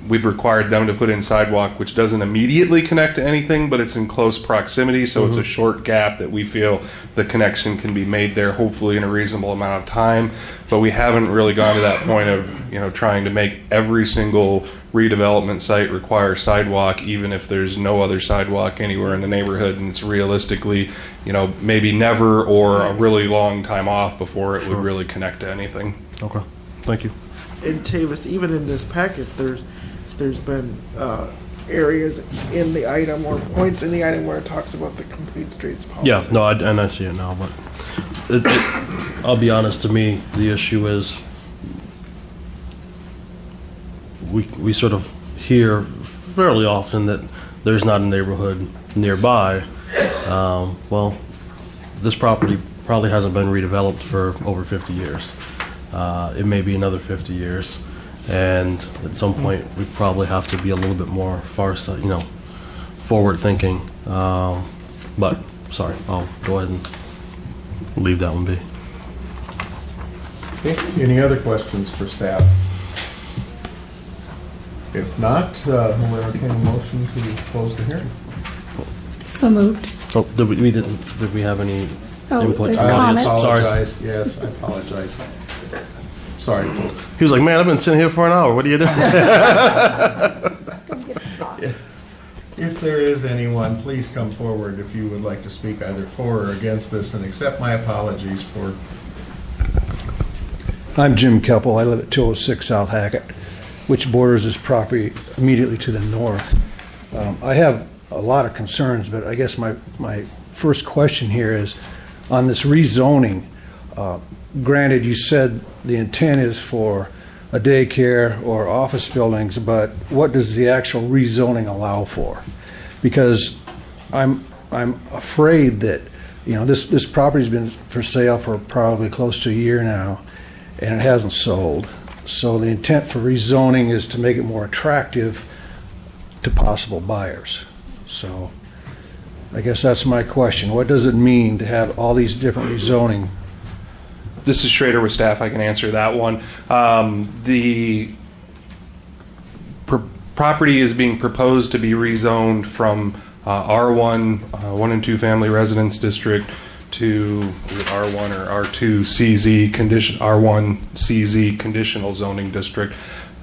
we've required them to put in sidewalk which doesn't immediately connect to anything, but it's in close proximity, so it's a short gap that we feel the connection can be made there, hopefully in a reasonable amount of time. But we haven't really gone to that point of trying to make every single redevelopment site require sidewalk, even if there's no other sidewalk anywhere in the neighborhood, and it's realistically maybe never or a really long time off before it would really connect to anything. Okay, thank you. In Tavis, even in this packet, there's been areas in the item or points in the item where it talks about the Complete Streets policy. Yeah, no, and I see it now, but I'll be honest, to me, the issue is we sort of hear fairly often that there's not a neighborhood nearby. Well, this property probably hasn't been redeveloped for over 50 years. It may be another 50 years, and at some point we probably have to be a little bit more forward thinking. But sorry, I'll go ahead and leave that one be. Okay, any other questions for staff? If not, we'll entertain a motion to close the hearing. So moved. Oh, did we have any Oh, input? there's from the audience? comments. Sorry. Apologize, yes, I apologize. Sorry, folks. He was like, man, I've been sitting here for an hour. What are you doing? If there is anyone, please come forward if you would like to speak either for or against this, and accept my apologies for. I'm Jim Keppel. I live at 206 South Hackett, which borders this property immediately to the north. I have a lot of concerns, but I guess my first question here is on this rezoning. Granted, you said the intent is for a daycare or office buildings, but what does the actual rezoning allow for? Because I'm afraid that, you know, this property's been for sale for probably close to a year now, and it hasn't sold. So the intent for rezoning is to make it more attractive to possible buyers. So I guess that's my question. What does it mean to have all these different rezoning? This is Schrader with staff. I can answer that one. The property is being proposed to be rezoned from R1, 1 and 2 family residence district, to R1 or R2 CZ condition, R1 CZ conditional zoning district.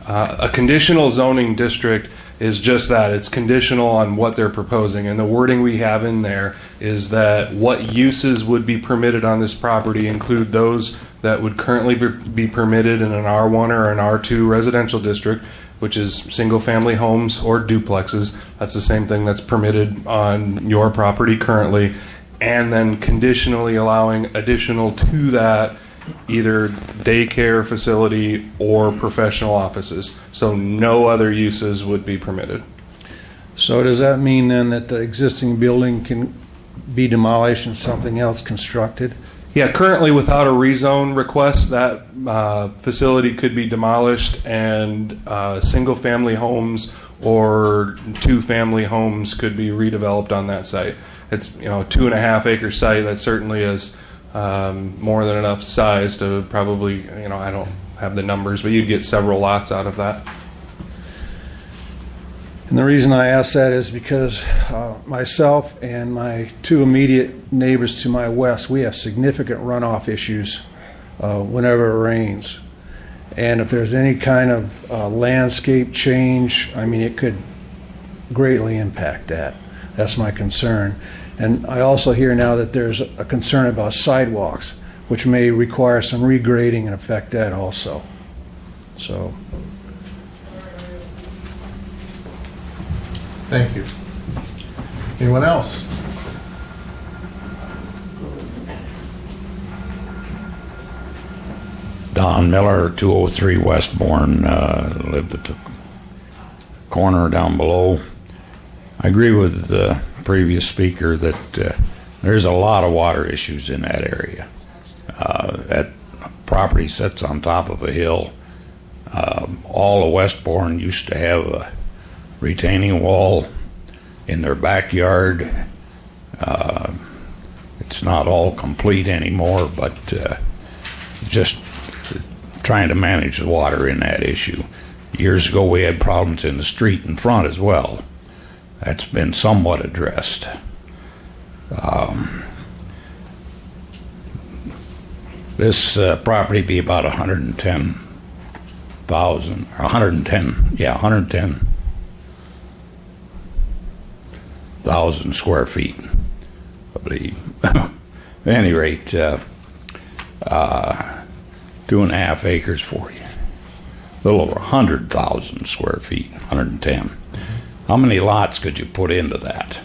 A conditional zoning district is just that. It's conditional on what they're proposing, and the wording we have in there is that what uses would be permitted on this property include those that would currently be permitted in an R1 or an R2 residential district, which is single-family homes or duplexes. That's the same thing that's permitted on your property currently, and then conditionally allowing additional to that either daycare facility or professional offices. So no other uses would be permitted. So does that mean then that the existing building can be demolished and something else constructed? Yeah, currently without a rezone request, that facility could be demolished and single-family homes or 2-family homes could be redeveloped on that site. It's, you know, a 2.5 acre site that certainly is more than enough size to probably, you know, I don't have the numbers, but you'd get several lots out of that. And the reason I ask that is because myself and my 2 immediate neighbors to my west, we have significant runoff issues whenever it rains. And if there's any kind of landscape change, I mean, it could greatly impact that. That's my concern. And I also hear now that there's a concern about sidewalks, which may require some regrading and affect that also. So. Thank you. Anyone else? Don Miller, 203 Westbourne, lived at the corner down below. I agree with the previous speaker that there's a lot of water issues in that area. That property sits on top of a hill. All of Westbourne used to have a retaining wall in their backyard. It's not all complete anymore, but just trying to manage the water in that issue. Years ago we had problems in the street in front as well. That's been somewhat addressed. This property be about 110,000 square feet, I believe. At any rate, 2.5 acres for you. A little over 100,000 square feet, 110. How many lots could you put into that?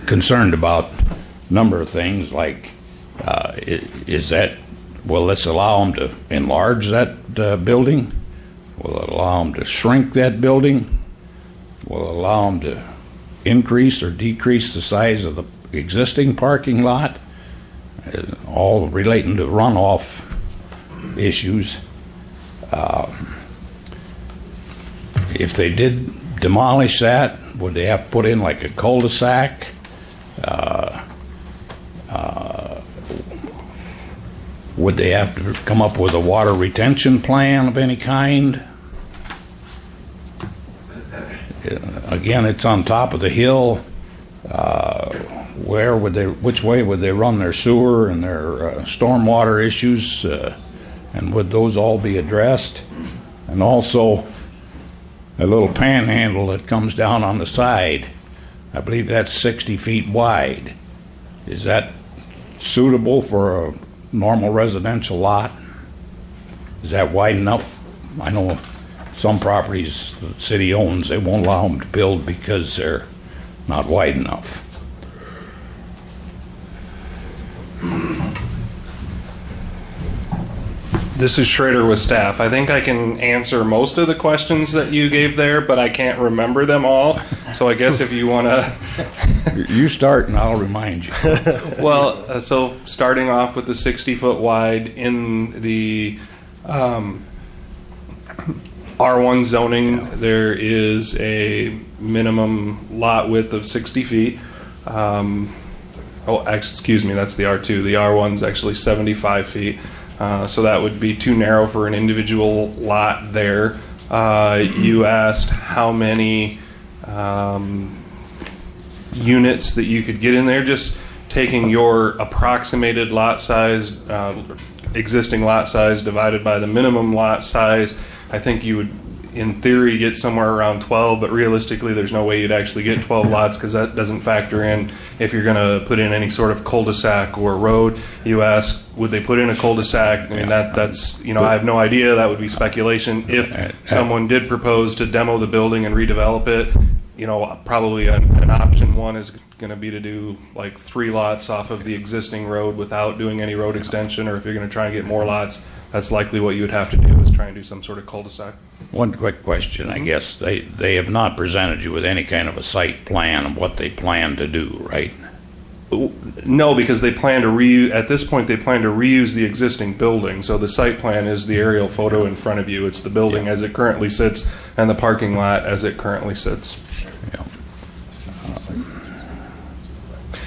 Concerned about a number of things like, is that, will this allow them to enlarge that building? Will it allow them to shrink that building? Will it allow them to increase or decrease the size of the existing parking lot? All relating to runoff issues. If they did demolish that, would they have to put in like a Would they have to come up with a water retention plan of any kind? Again, it's on top of the hill. Which way would they run their sewer and their stormwater issues? And would those all be addressed? And also, a little panhandle that comes down on the side, I believe that's 60 feet wide. Is that suitable for a normal residential lot? Is that wide enough? I know some properties the city owns, they won't allow them to build because they're not wide enough. This is Schrader with staff. I think I can answer most of the questions that you gave there, but I can't remember them all. So I guess if you want to... You start and I'll remind you. Well, so starting off with the 60-foot wide in the R1 zoning, there is a minimum lot width of 60 feet. Excuse me, that's the R2. The R1's actually 75 feet. So that would be too narrow for an individual lot there. You asked how many units that you could get in there. Just taking your approximated lot size, existing lot size divided by the minimum lot size, I think you would, in theory, get somewhere around 12, but realistically there's no way you'd actually get 12 lots because that doesn't factor in if you're going to put in any sort of cul-de-sac or road. You ask, would they put in a cul-de-sac? I mean, that's, I have no idea. That would be speculation. If someone did propose to demo the building and redevelop it, probably an option one is going to be to do like 3 lots off of the existing road without doing any road extension, or if you're going to try and get more lots, that's likely what you would have to do, is try and do some sort of cul-de-sac. One quick question, I guess. They have not presented you with any kind of a site plan of what they plan to do, right? No, because they plan to reuse, at this point, they plan to reuse the existing building. So the site plan is the aerial photo in front of you. It's the building as it currently sits and the parking lot as it currently sits.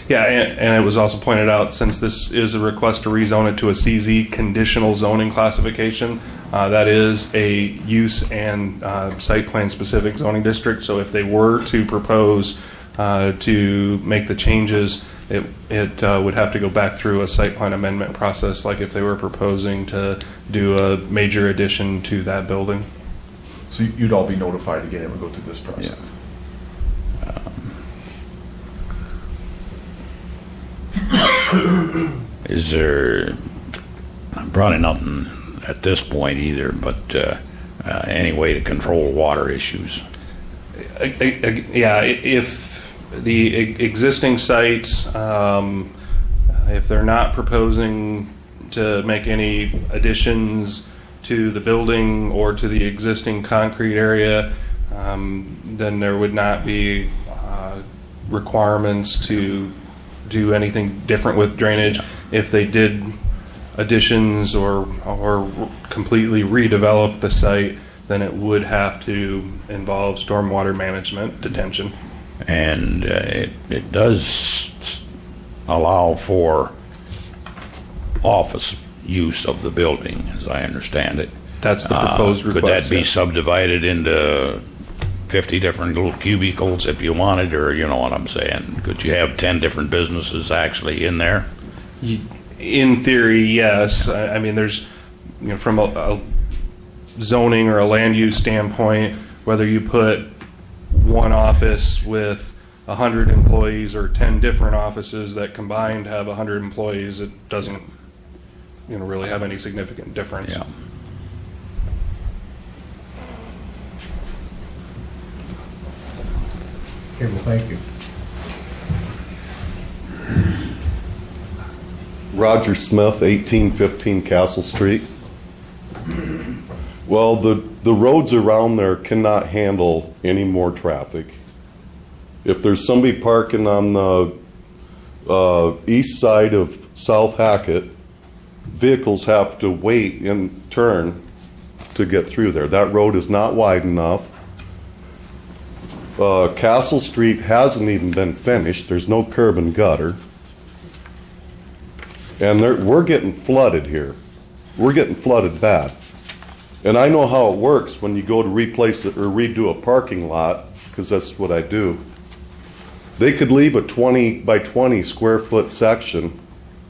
Yeah, and it was also pointed out, since this is a request to rezone it to a CZ, conditional zoning classification, that is a use and site plan specific zoning district. So if they were to propose to make the changes, it would have to go back through a site plan amendment process, like if they were proposing to do a major addition to that building. So you'd all be notified again, it would go through this process? Yeah. Is there, probably nothing at this point either, but any way to control water issues? Yeah, if the existing sites, if they're not proposing to make any additions to the building or to the existing concrete area, then there would not be requirements to do anything different with drainage. If they did additions or completely redevelop the site, then it would have to involve stormwater management detention. And it does allow for office use of the building, as I understand it. That's the proposed request. Could that be yes. subdivided into 50 different little cubicles if you wanted, or you know what I'm saying? Could you have 10 different businesses actually in there? In theory, yes. I mean, there's, from a zoning or a land use standpoint, whether you put one office with 100 employees or 10 different offices that combined have 100 employees, it doesn't, really have any significant difference. Yeah. Okay, well, thank you. Roger Smith, 1815 Castle Street. Well, the roads around there cannot handle any more traffic. If there's somebody parking on the east side of South Hackett, vehicles have to wait and turn to get through there. That road is not wide enough. Castle Street hasn't even been finished. There's no curb and gutter. And we're getting flooded here. We're getting flooded bad. And I know how it works when you go to replace it or redo a parking lot, because that's what I do. They could leave a 20 by 20 square foot section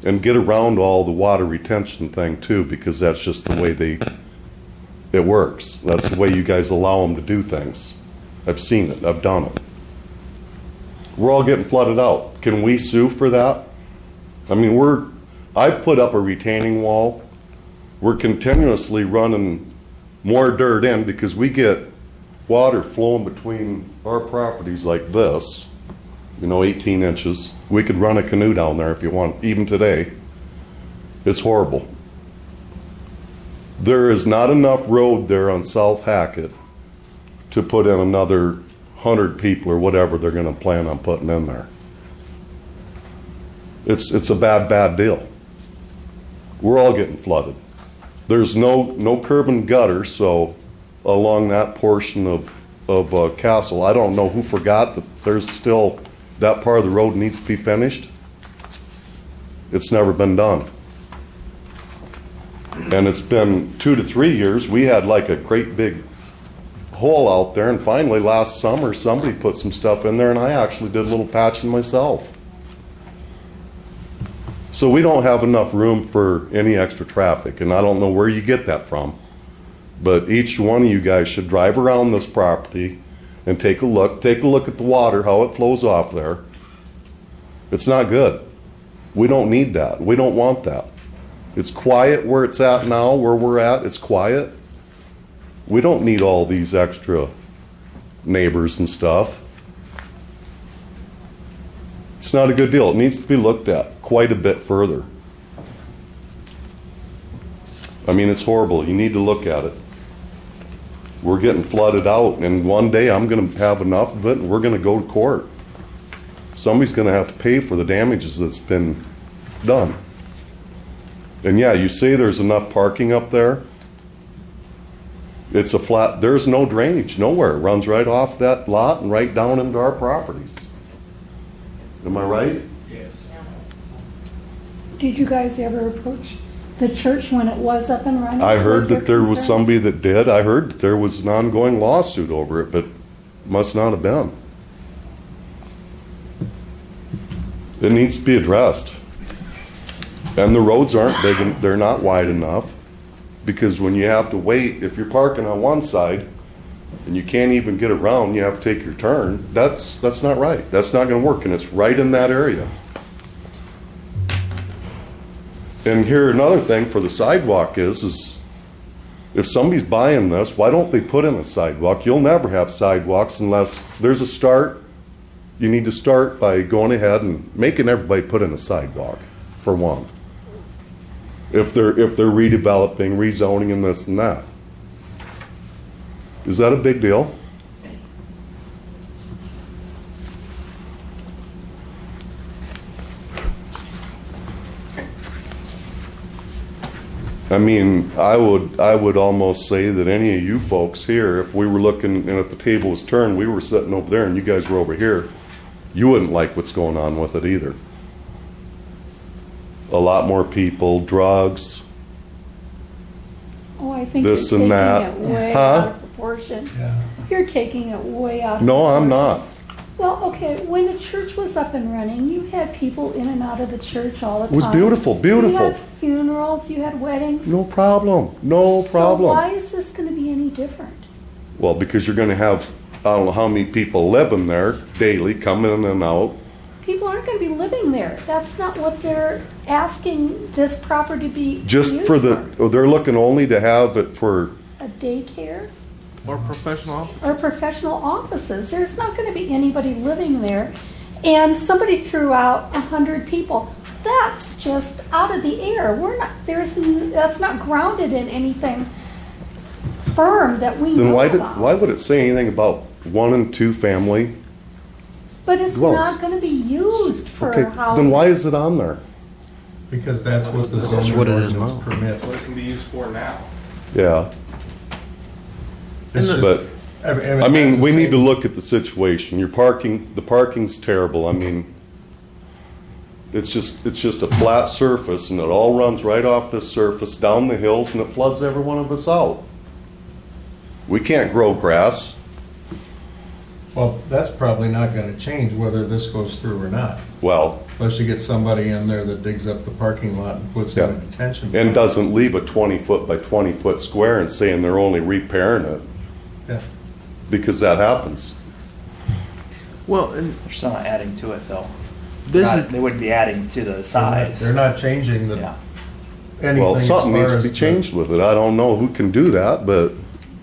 and get around all the water retention thing too, because that's just the way it works. That's the way you guys allow them to do things. I've seen it, I've done it. We're all getting flooded out. Can we sue for that? I mean, I've put up a retaining wall. We're continuously running more dirt in because we get water flowing between our properties like this, 18 inches. We could run a canoe down there if you want, even today. It's horrible. There is not enough road there on South Hackett to put in another 100 people or whatever they're going to plan on putting in there. It's a bad deal. We're all getting flooded. There's no curb and gutter, so along that portion of Castle, I don't know who forgot that there's still that part of the road needs to be finished. It's never been done. And it's been 2 to 3 years. We had like a great big hole out there, and finally last summer somebody put some stuff in there, and I actually did a little patching myself. So we don't have enough room for any extra traffic, and I don't know where you get that from. But each one of you guys should drive around this property and take a look at the water, how it flows off there. It's not good. We don't need that. We don't want that. It's quiet where it's at now, where we're at, it's quiet. We don't need all these extra neighbors and stuff. It's not a good deal. It needs to be looked at quite a bit further. I mean, it's horrible. You need to look at it. We're getting flooded out, and one day I'm going to have enough of it, and we're going to go to court. Somebody's going to have to pay for the damages that's been done. And yeah, you say there's enough parking up there. It's a flat, there's no drainage nowhere. It runs right off that lot and right down into our properties. Am I right? Did you guys ever approach the church when it was up and running? I heard with your that there was concerns? somebody that did. I heard that there was an ongoing lawsuit over it, but must not have been. It needs to be addressed. And the roads aren't big, and they're not wide enough, because when you have to wait, if you're parking on one side and you can't even get around, you have to take your turn, that's not right. That's not going to work, and it's right in that area. And here, another thing for the sidewalk is if somebody's buying this, why don't they put in a sidewalk? You'll never have sidewalks unless there's a start. You need to start by going ahead and making everybody put in a sidewalk, for one. If they're redeveloping, rezoning, and this and that. Is that a big deal? I mean, I would almost say that any of you folks here, if we were looking and if the table was turned, we were sitting over there and you guys were over here, you wouldn't like what's going on with it either. A lot more people, drugs. Oh, I think This you're and taking that. it way Huh? out of proportion. You're taking it way out of No, I'm proportion. not. Well, okay, when the church was up and running, you had people in and out of the church all the time. It was beautiful, beautiful. You had funerals, you had weddings. No problem. No So problem. why is this going to be any different? Well, because you're going to have, I don't know how many people living there daily, coming in and out. People aren't going to be living there. That's not what they're asking this property to be Just used for they're looking only to have it for, a daycare Or professional. or professional offices. There's not going to be anybody living there. And somebody threw out 100 people. That's just out of the air. That's not grounded in anything firm that we then know why about. would it say anything about 1 and 2 family? But it's dwellings? not going to be used for Okay, housing. then why is it on there? Because that's what the That's zoning what it is ordinance now. What it permits. can be used for now. Yeah. It's just- But, I that's mean, the we need same- to look at the situation. The parking's terrible. I mean, It's just a flat surface, and it all runs right off this surface, down the hills, and it floods every one of us out. We can't grow grass. Well, that's probably not gonna change whether this goes through or not, Well, unless you get somebody in there that digs up the parking lot and puts in a detention. and pond. doesn't leave a 20-foot by 20-foot square and saying they're only repairing it, Yeah. because that happens. Well, and They're still not adding to it, though. this is They wouldn't be adding to the size. They're not changing the, Yeah. anything Well, as something far needs to as be the- changed with it. I don't know who can do that, but,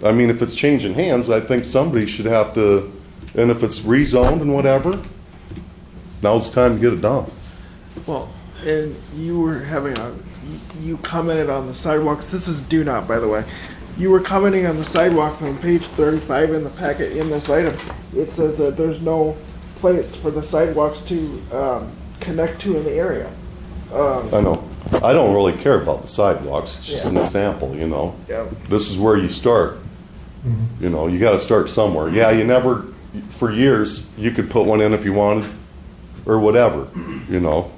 I mean, if it's changing hands, I think somebody should have to, and if it's rezoned and whatever, now's the time to get it done. well, and you were having you commented on the sidewalks. This is do not, by the way. You were commenting on the sidewalks on page 35 in the packet in this item. It says that there's no place for the sidewalks to connect to in the area. I know. I don't really care about the sidewalks. It's just an example, you know? Yeah. This is where you start. You know, you gotta start somewhere. Yeah, you never, for years, you could put one in if you wanted, or whatever, you know?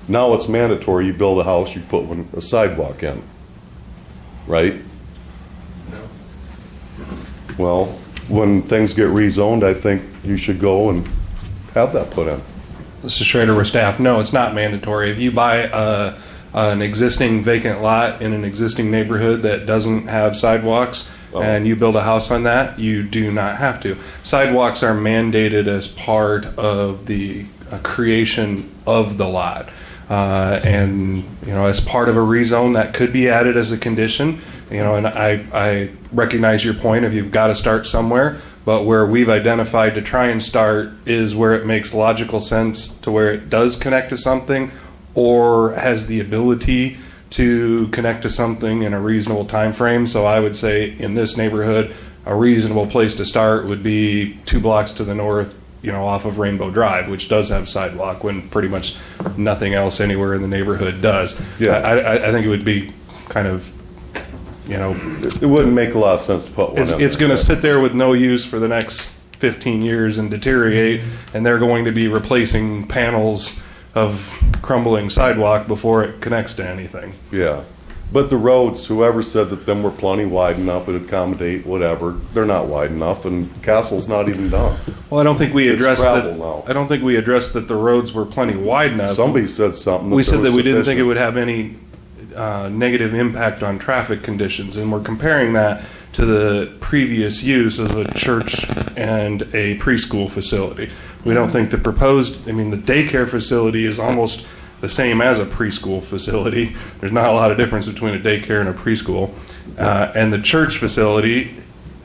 Now it's mandatory, you build a house, you put a sidewalk in, right? Well, when things get rezoned, I think you should go and have that put in. This is Schrader with staff. No, it's not mandatory. If you buy an existing vacant lot in an existing neighborhood that doesn't have sidewalks and you build a house on that, you do not have to. Sidewalks are mandated as part of the creation of the lot. And, you know, as part of a rezone, that could be added as a condition. You know, and I recognize your point of you've got to start somewhere. But where we've identified to try and start is where it makes logical sense to where it does connect to something or has the ability to connect to something in a reasonable time frame. So I would say in this neighborhood, a reasonable place to start would be 2 blocks to the north, you know, off of Rainbow Drive, which does have sidewalk when pretty much nothing else anywhere in the neighborhood does. Yeah. I think it would be kind of, you know, It wouldn't make a lot of sense to put one in. it's going to sit there with no use for the next 15 years and deteriorate, and they're going to be replacing panels of crumbling sidewalk before it connects to anything. Yeah. But the roads, whoever said that them were plenty wide enough, it'd accommodate whatever, they're not wide enough, and Castle's not even done. Well, I don't think we It's addressed gravel that. now. I don't think we addressed that the roads were plenty wide enough. Somebody said something. We said there that was we didn't think it sufficient. would have any negative impact on traffic conditions, and we're comparing that to the previous use of a church and a preschool facility. We don't think the proposed, I mean, the daycare facility is almost the same as a preschool facility. There's not a lot of difference between a daycare and a preschool. And the church facility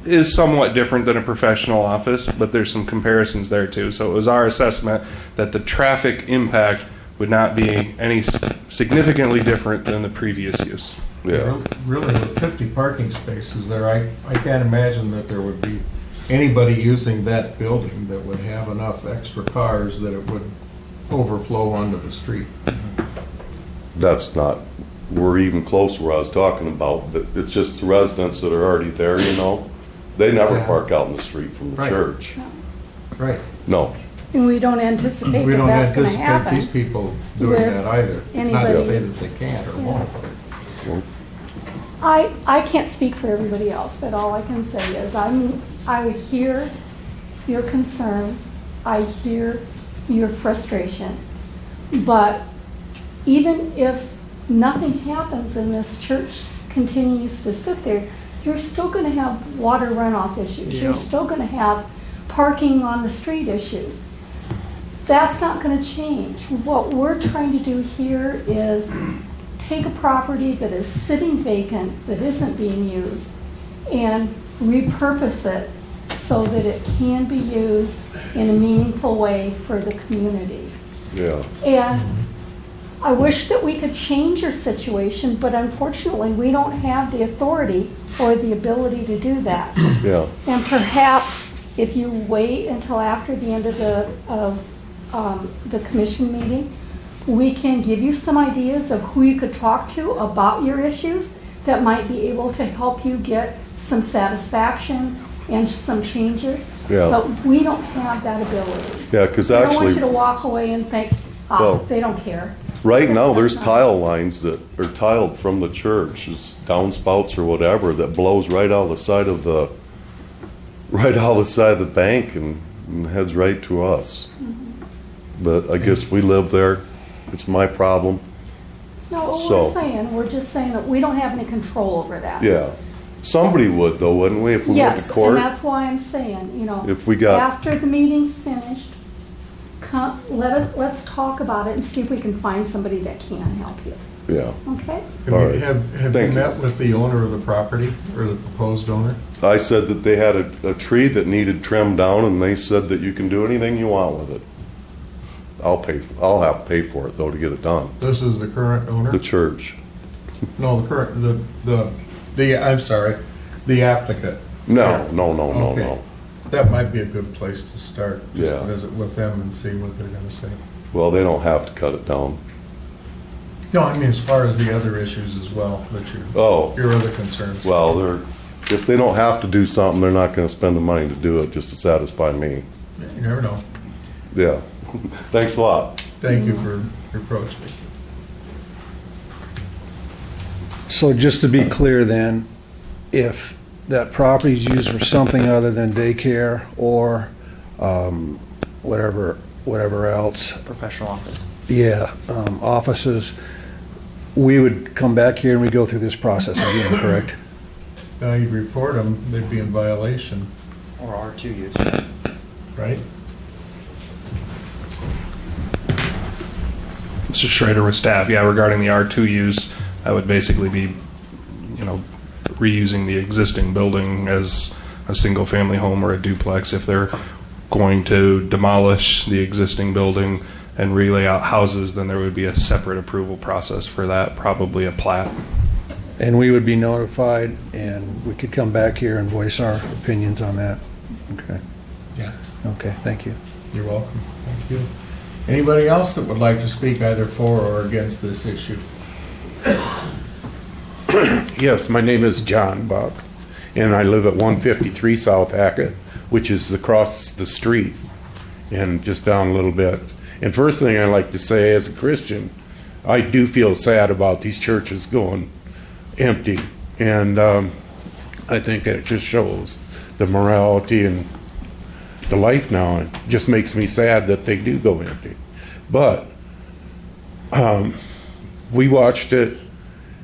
is somewhat different than a professional office, but there's some comparisons there too. So it was our assessment that the traffic impact would not be any significantly different than the previous use. Yeah. Really, with 50 parking spaces there, I can't imagine that there would be anybody using that building that would have enough extra cars that it would overflow onto the street. That's not, we're even close to where I was talking about, but it's just the residents that are already there, you know? They never Yeah. park out in the street from the Right. church. Right. No. And we don't anticipate We that don't that's going to anticipate these happen. people doing with that either. Not to anybody. say that they can't or won't. I can't speak for everybody else, but all I can say is I hear your concerns, I hear your frustration, but even if nothing happens and this church continues to sit there, you're still going to have water runoff issues. Yeah. You're still going to have parking on the street issues. That's not going to change. What we're trying to do here is take a property that is sitting vacant, that isn't being used, and repurpose it so that it can be used in a meaningful way for the community. Yeah. And I wish that we could change your situation, but unfortunately, we don't have the authority or the ability to do that. Yeah. And perhaps if you wait until after the end of the commission meeting, we can give you some ideas of who you could talk to about your issues that might be able to help you get some satisfaction and some changes. Yeah. But we don't have that ability. Yeah, because I don't want actually, you to walk away and think, Well- They don't care. Right now, there's tile lines that are tiled from the church, is downspouts or whatever, that blows right out the side of the bank and heads right to us. But I guess we live there. It's my problem. It's not what So- we're saying. We're just saying that we don't have any control over that. Yeah. Somebody would though, wouldn't we, if we went Yes, to court? and that's why I'm saying, If we got- after the meeting's finished, let's talk about it and see if we can find somebody that can help you. Yeah. Okay? All right. Have you Thank you. met with the owner of the property, or the proposed owner? I said that they had a tree that needed trimmed down, and they said that you can do anything you want with it. I'll have to pay for it though to get it done. This is the current owner? The church. No, the current, I'm sorry, the applicant. No. Okay. That might be a good place to start, just Yeah. visit with them and see what they're gonna say. Well, they don't have to cut it down. No, I mean, as far as the other issues as well, your other concerns. Well, if they don't have to do something, they're not gonna spend the money to do it just to satisfy me. You never know. Yeah. Thanks a lot. Thank you for your approach. So just to be clear then, if that property is used for something other than daycare or whatever else, Professional office. offices, we would come back here and we go through this process again, correct? Now you'd report them, they'd be in violation, Or R2 use. right? Mr. Schrader with staff, yeah, regarding the R2 use, that would basically be, reusing the existing building as a single-family home or a duplex. If they're going to demolish the existing building and relay out houses, then there would be a separate approval process for that, probably a plat. And we would be notified and we could come back here and voice our opinions on that. Okay. Yeah. Okay, thank you. You're welcome. Thank you. Anybody else that would like to speak either for or against this issue? Yes, my name is John Buck, and I live at 153 South Hackett, which is across the street and just down a little bit. And first thing I like to say, as a Christian, I do feel sad about these churches going empty. And I think it just shows the morality and the life now. It just makes me sad that they do go empty. But we watched it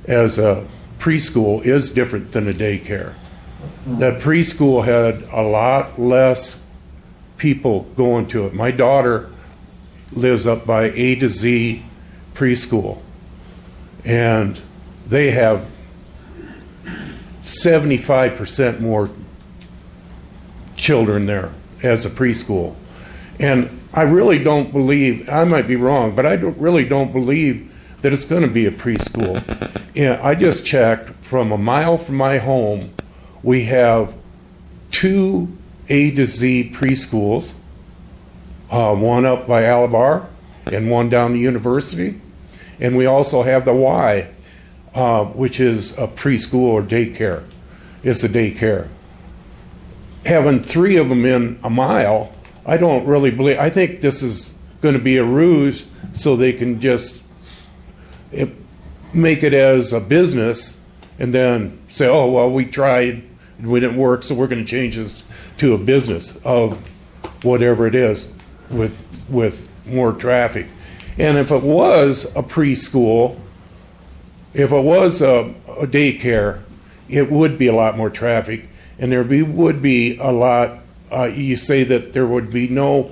as a preschool is different than a daycare. That preschool had a lot less people going to it. My daughter lives up by A to Z preschool, and they have 75% more children there as a preschool. And I really don't believe, I might be wrong, but I really don't believe that it's going to be a preschool. Yeah, I just checked, from a mile from my home, we have 2 A to Z preschools, one up by Alabar and one down the university. And we also have the Y, which is a preschool or daycare. It's a daycare. Having 3 of them in a mile, I don't really believe, I think this is going to be a ruse so they can just make it as a business and then say, oh, well, we tried and we didn't work, so we're going to change this to a business of whatever it is with more traffic. And if it was a preschool, if it was a daycare, it would be a lot more traffic, and there would be a lot. You say that there would be no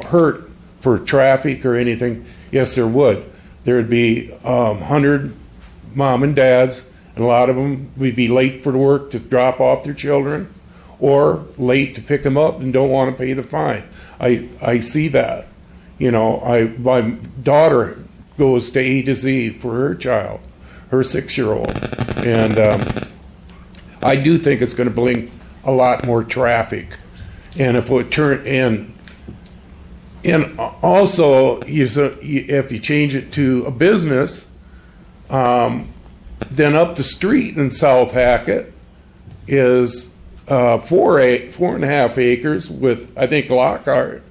hurt for traffic or anything. Yes, there would. There would be 100 mom and dads, and a lot of them would be late for work to drop off their children, or late to pick them up and don't want to pay the fine. I see that. My daughter goes to A to Z for her child, her 6-year-old, and I do think it's going to bring a lot more traffic. And if it turn and also if you change it to a business, then up the street in South Hackett is 4.5 acres with, I think, Lockhart.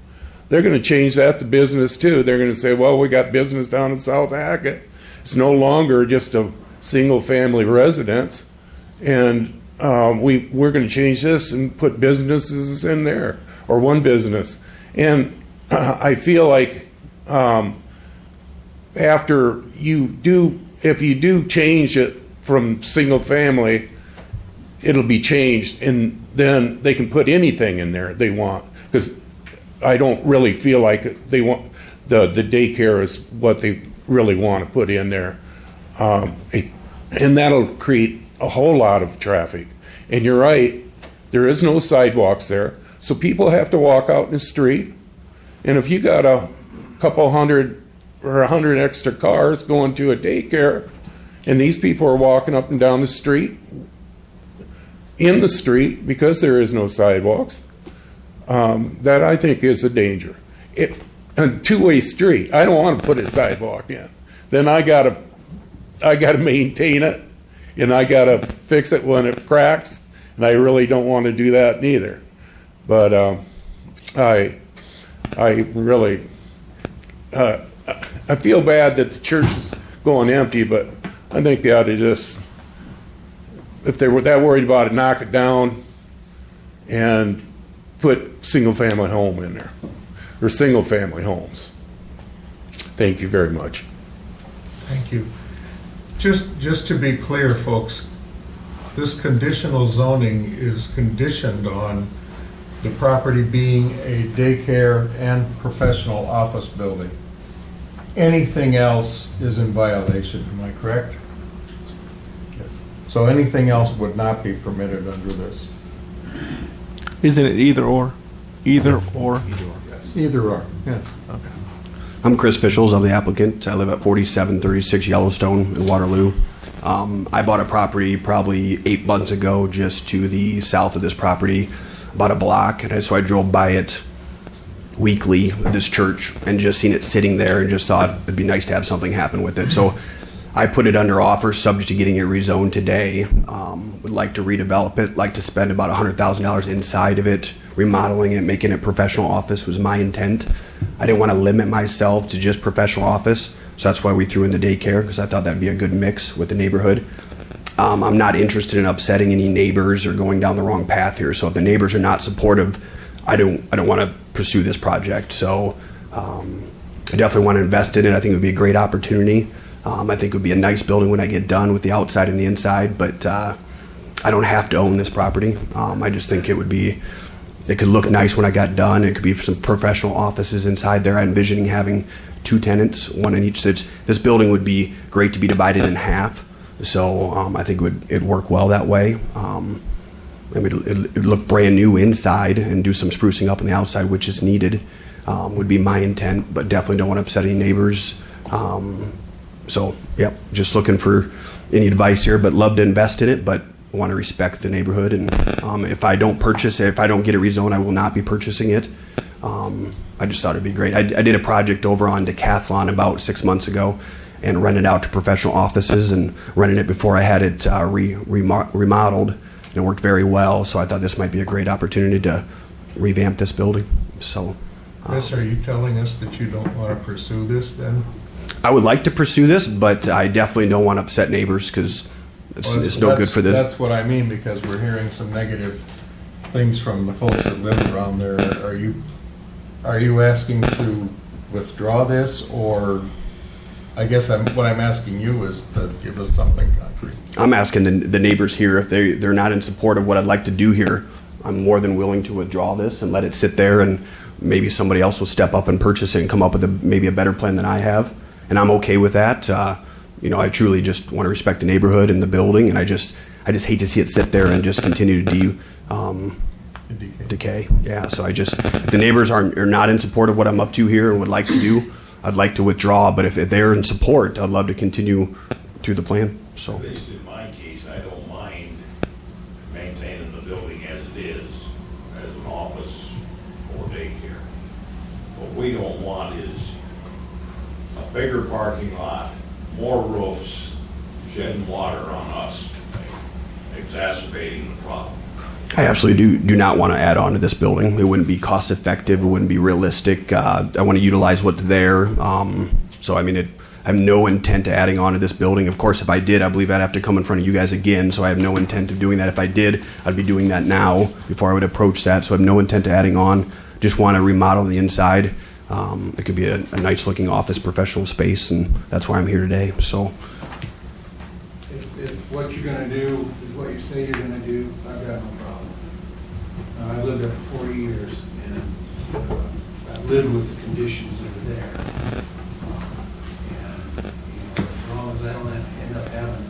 They're going to change that to business too. They're going to say, well, we got business down in South Hackett. It's no longer just a single-family residence. And we're going to change this and put businesses in there, or one business. And I feel like after you do, if you do change it from single-family, it'll be changed, and then they can put anything in there they want. Because I don't really feel like they want the daycare is what they really want to put in there, and that'll create a whole lot of traffic. And you're right, there is no sidewalks there, so people have to walk out in the street. And if you got a couple hundred or 100 extra cars going to a daycare, and these people are walking up and down the street, in the street, because there is no sidewalks, that I think is a danger. A two-way street, I don't want to put a sidewalk in. Then I gotta maintain it, and I gotta fix it when it cracks, and I really don't want to do that neither. But I really, I feel bad that the church is going empty, but I think they ought to just, if they were that worried about it, knock it down and put single-family home in there, or single-family homes. Thank you very much. Thank you. Just to be clear, folks, this conditional zoning is conditioned on the property being a daycare and professional office building. Anything else is in violation, am I correct? So anything else would not be permitted under this? Isn't it either or? Either or? Yes. Either or, yeah. Okay. I'm Chris Fischels, I'm the applicant. I live at 4736 Yellowstone in Waterloo. I bought a property probably 8 months ago just to the south of this property, about a block, and so I drove by it weekly with this church and just seen it sitting there and just thought it'd be nice to have something happen with it. So I put it under offer subject to getting it rezoned today. Would like to redevelop it, like to spend about $100,000 inside of it, remodeling it, making it professional office was my intent. I didn't want to limit myself to just professional office, so that's why we threw in the daycare, because I thought that'd be a good mix with the neighborhood. I'm not interested in upsetting any neighbors or going down the wrong path here, so if the neighbors are not supportive, I don't want to pursue this project. So I definitely want to invest in it. I think it would be a great opportunity. I think it would be a nice building when I get done with the outside and the inside, but I don't have to own this property. I just think it could look nice when I got done. It could be some professional offices inside there. I'm envisioning having 2 tenants, one in each. This building would be great to be divided in half, so I think it'd work well that way. It'd look brand new inside and do some sprucing up on the outside, which is needed, would be my intent, but definitely don't want to upset any neighbors. So, yep, just looking for any advice here, but love to invest in it, but want to respect the neighborhood. And if I don't purchase it, if I don't get it rezoned, I will not be purchasing it. I just thought it'd be great. I did a project over on Decathlon about 6 months ago and rented out to professional offices and rented it before I had it remodeled. And it worked very well, so I thought this might be a great opportunity to revamp this building. So, Chris, are you telling us that you don't want to pursue this then? I would like to pursue this, but I definitely don't want to upset neighbors because it's no good for this. That's what I mean, because we're hearing some negative things from the folks that live around there. Are you asking to withdraw this, or I guess what I'm asking you is to give us something concrete? I'm asking the neighbors here if they're not in support of what I'd like to do here. I'm more than willing to withdraw this and let it sit there, and maybe somebody else will step up and purchase it and come up with maybe a better plan than I have. And I'm okay with that. I truly just want to respect the neighborhood and the building, and I just hate to see it sit there and just continue to decay. Yeah, so if the neighbors are not in support of what I'm up to here and would like to do, I'd like to withdraw, but if they're in support, I'd love to continue through the plan. So. At least in my case, I don't mind maintaining the building as it is, as an office or daycare. What we don't want is a bigger parking lot, more roofs, shedding water on us, exacerbating the problem. I absolutely do not want to add on to this building. It wouldn't be cost effective. It wouldn't be realistic. I want to utilize what's there. So I mean, I have no intent to adding on to this building. Of course, if I did, I believe I'd have to come in front of you guys again. So I have no intent of doing that. If I did, I'd be doing that now before I would approach that. So I have no intent to adding on. Just want to remodel the inside. It could be a nice looking office professional space, and that's why I'm here today. So If what you're gonna do is what you say you're gonna do, I've got no problem. I lived there for 40 years, and I lived with the conditions that are there. And, as long as I don't end up having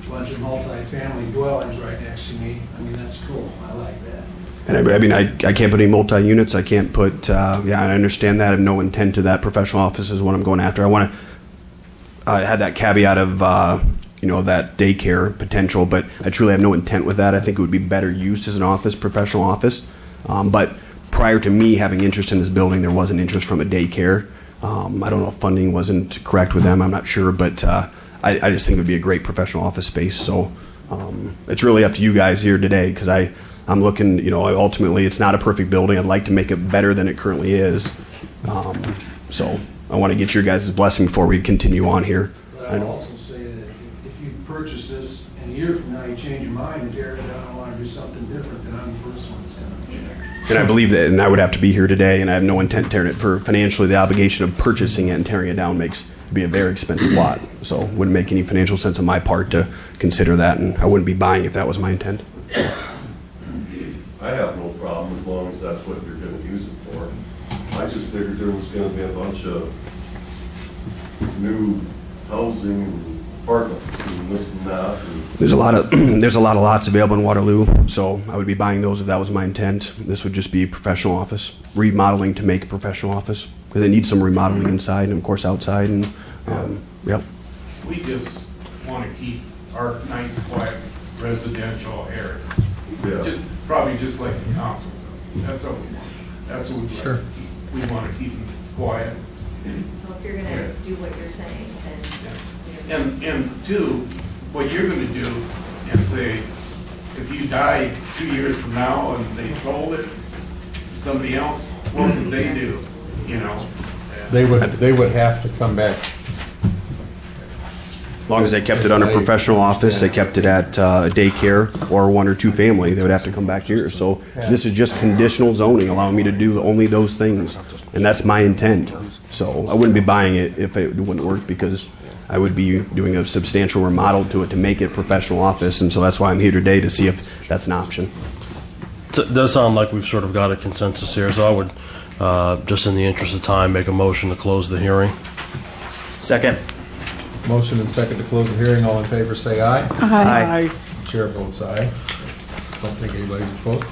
a bunch of multi-family dwellings right next to me, I mean, that's cool, I like that. And I mean, I can't put any multi-units. I can't put, I understand that. I have no intent to that. Professional office is what I'm going after. I want to have that caveat of, that daycare potential, but I truly have no intent with that. I think it would be better used as an office, professional office. But prior to me having interest in this building, there was an interest from a daycare. I don't know if funding wasn't correct with them. I'm not sure, but I just think it would be a great professional office space. So it's really up to you guys here today, because I'm looking, ultimately it's not a perfect building. I'd like to make it better than it currently is. So I want to get your guys' blessing before we continue on here. But I'll also say that if you purchase this and a year from now you change your mind and tear it down and want to do something different, then I'm the first one that's going to object. And I believe that, and I would have to be here today, and I have no intent of tearing it. For financially, the obligation of purchasing it and tearing it down makes it be a very expensive lot. So it wouldn't make any financial sense on my part to consider that, and I wouldn't be buying if that was my intent. I have no problem as long as that's what you're gonna use it for. I just figured there was gonna be a bunch of new housing and apartments and this and that. There's a lot of lots available in Waterloo, so I would be buying those if that was my intent. This would just be a professional office, remodeling to make a professional office, because it needs some remodeling inside and of course outside. And yep. We just want to keep our nice, quiet residential area. Yeah. Probably just like the council. That's what we want. That's what we like to keep. We want to keep them quiet. So if you're gonna do what you're saying, then. And two, what you're going to do and say, if you die 2 years from now and they sold it, somebody else, what would they do? They would have to come back. As long as they kept it under professional office, they kept it at a daycare or 1 or 2 family, they would have to come back here. So this is just conditional zoning, allowing me to do only those things. And that's my intent. So I wouldn't be buying it if it wouldn't work, because I would be doing a substantial remodel to it to make it professional office. And so that's why I'm here today, to see if that's an option. It does sound like we've sort of got a consensus here, so I would, just in the interest of time, make a motion to close the hearing. Second. Motion and second to close the hearing. All in favor, say aye. Aye. Chair votes aye. Don't think anybody's opposed.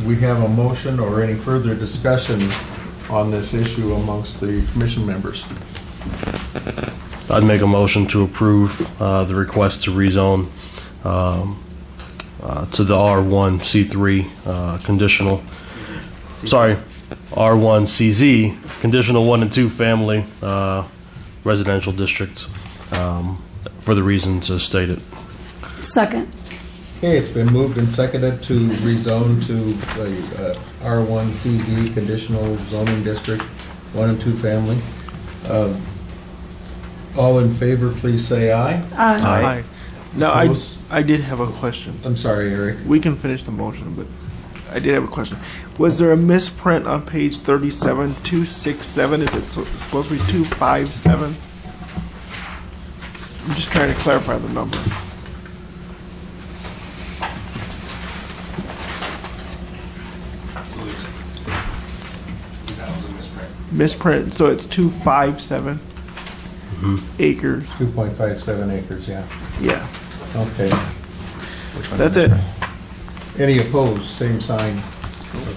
We have a motion or any further discussion on this issue amongst the commission members? I'd make a motion to approve the request to rezone to the R1C3 conditional, sorry, R1CZ, conditional 1 and 2 family residential districts for the reasons as stated. Second. Okay, it's been moved and seconded to rezone to the R1CZ conditional zoning district, 1 and 2 family. All in favor, please say aye. Aye. Now, Opposed? I did have a question. I'm sorry, Eric. We can finish the motion, but I did have a question. Was there a misprint on page 37, 267? Is it supposed to be 257? I'm just trying to clarify the number. Misprint, so it's 257 acres. 2.57 acres, yeah. Yeah. Okay. That's it. Any opposed? Same sign.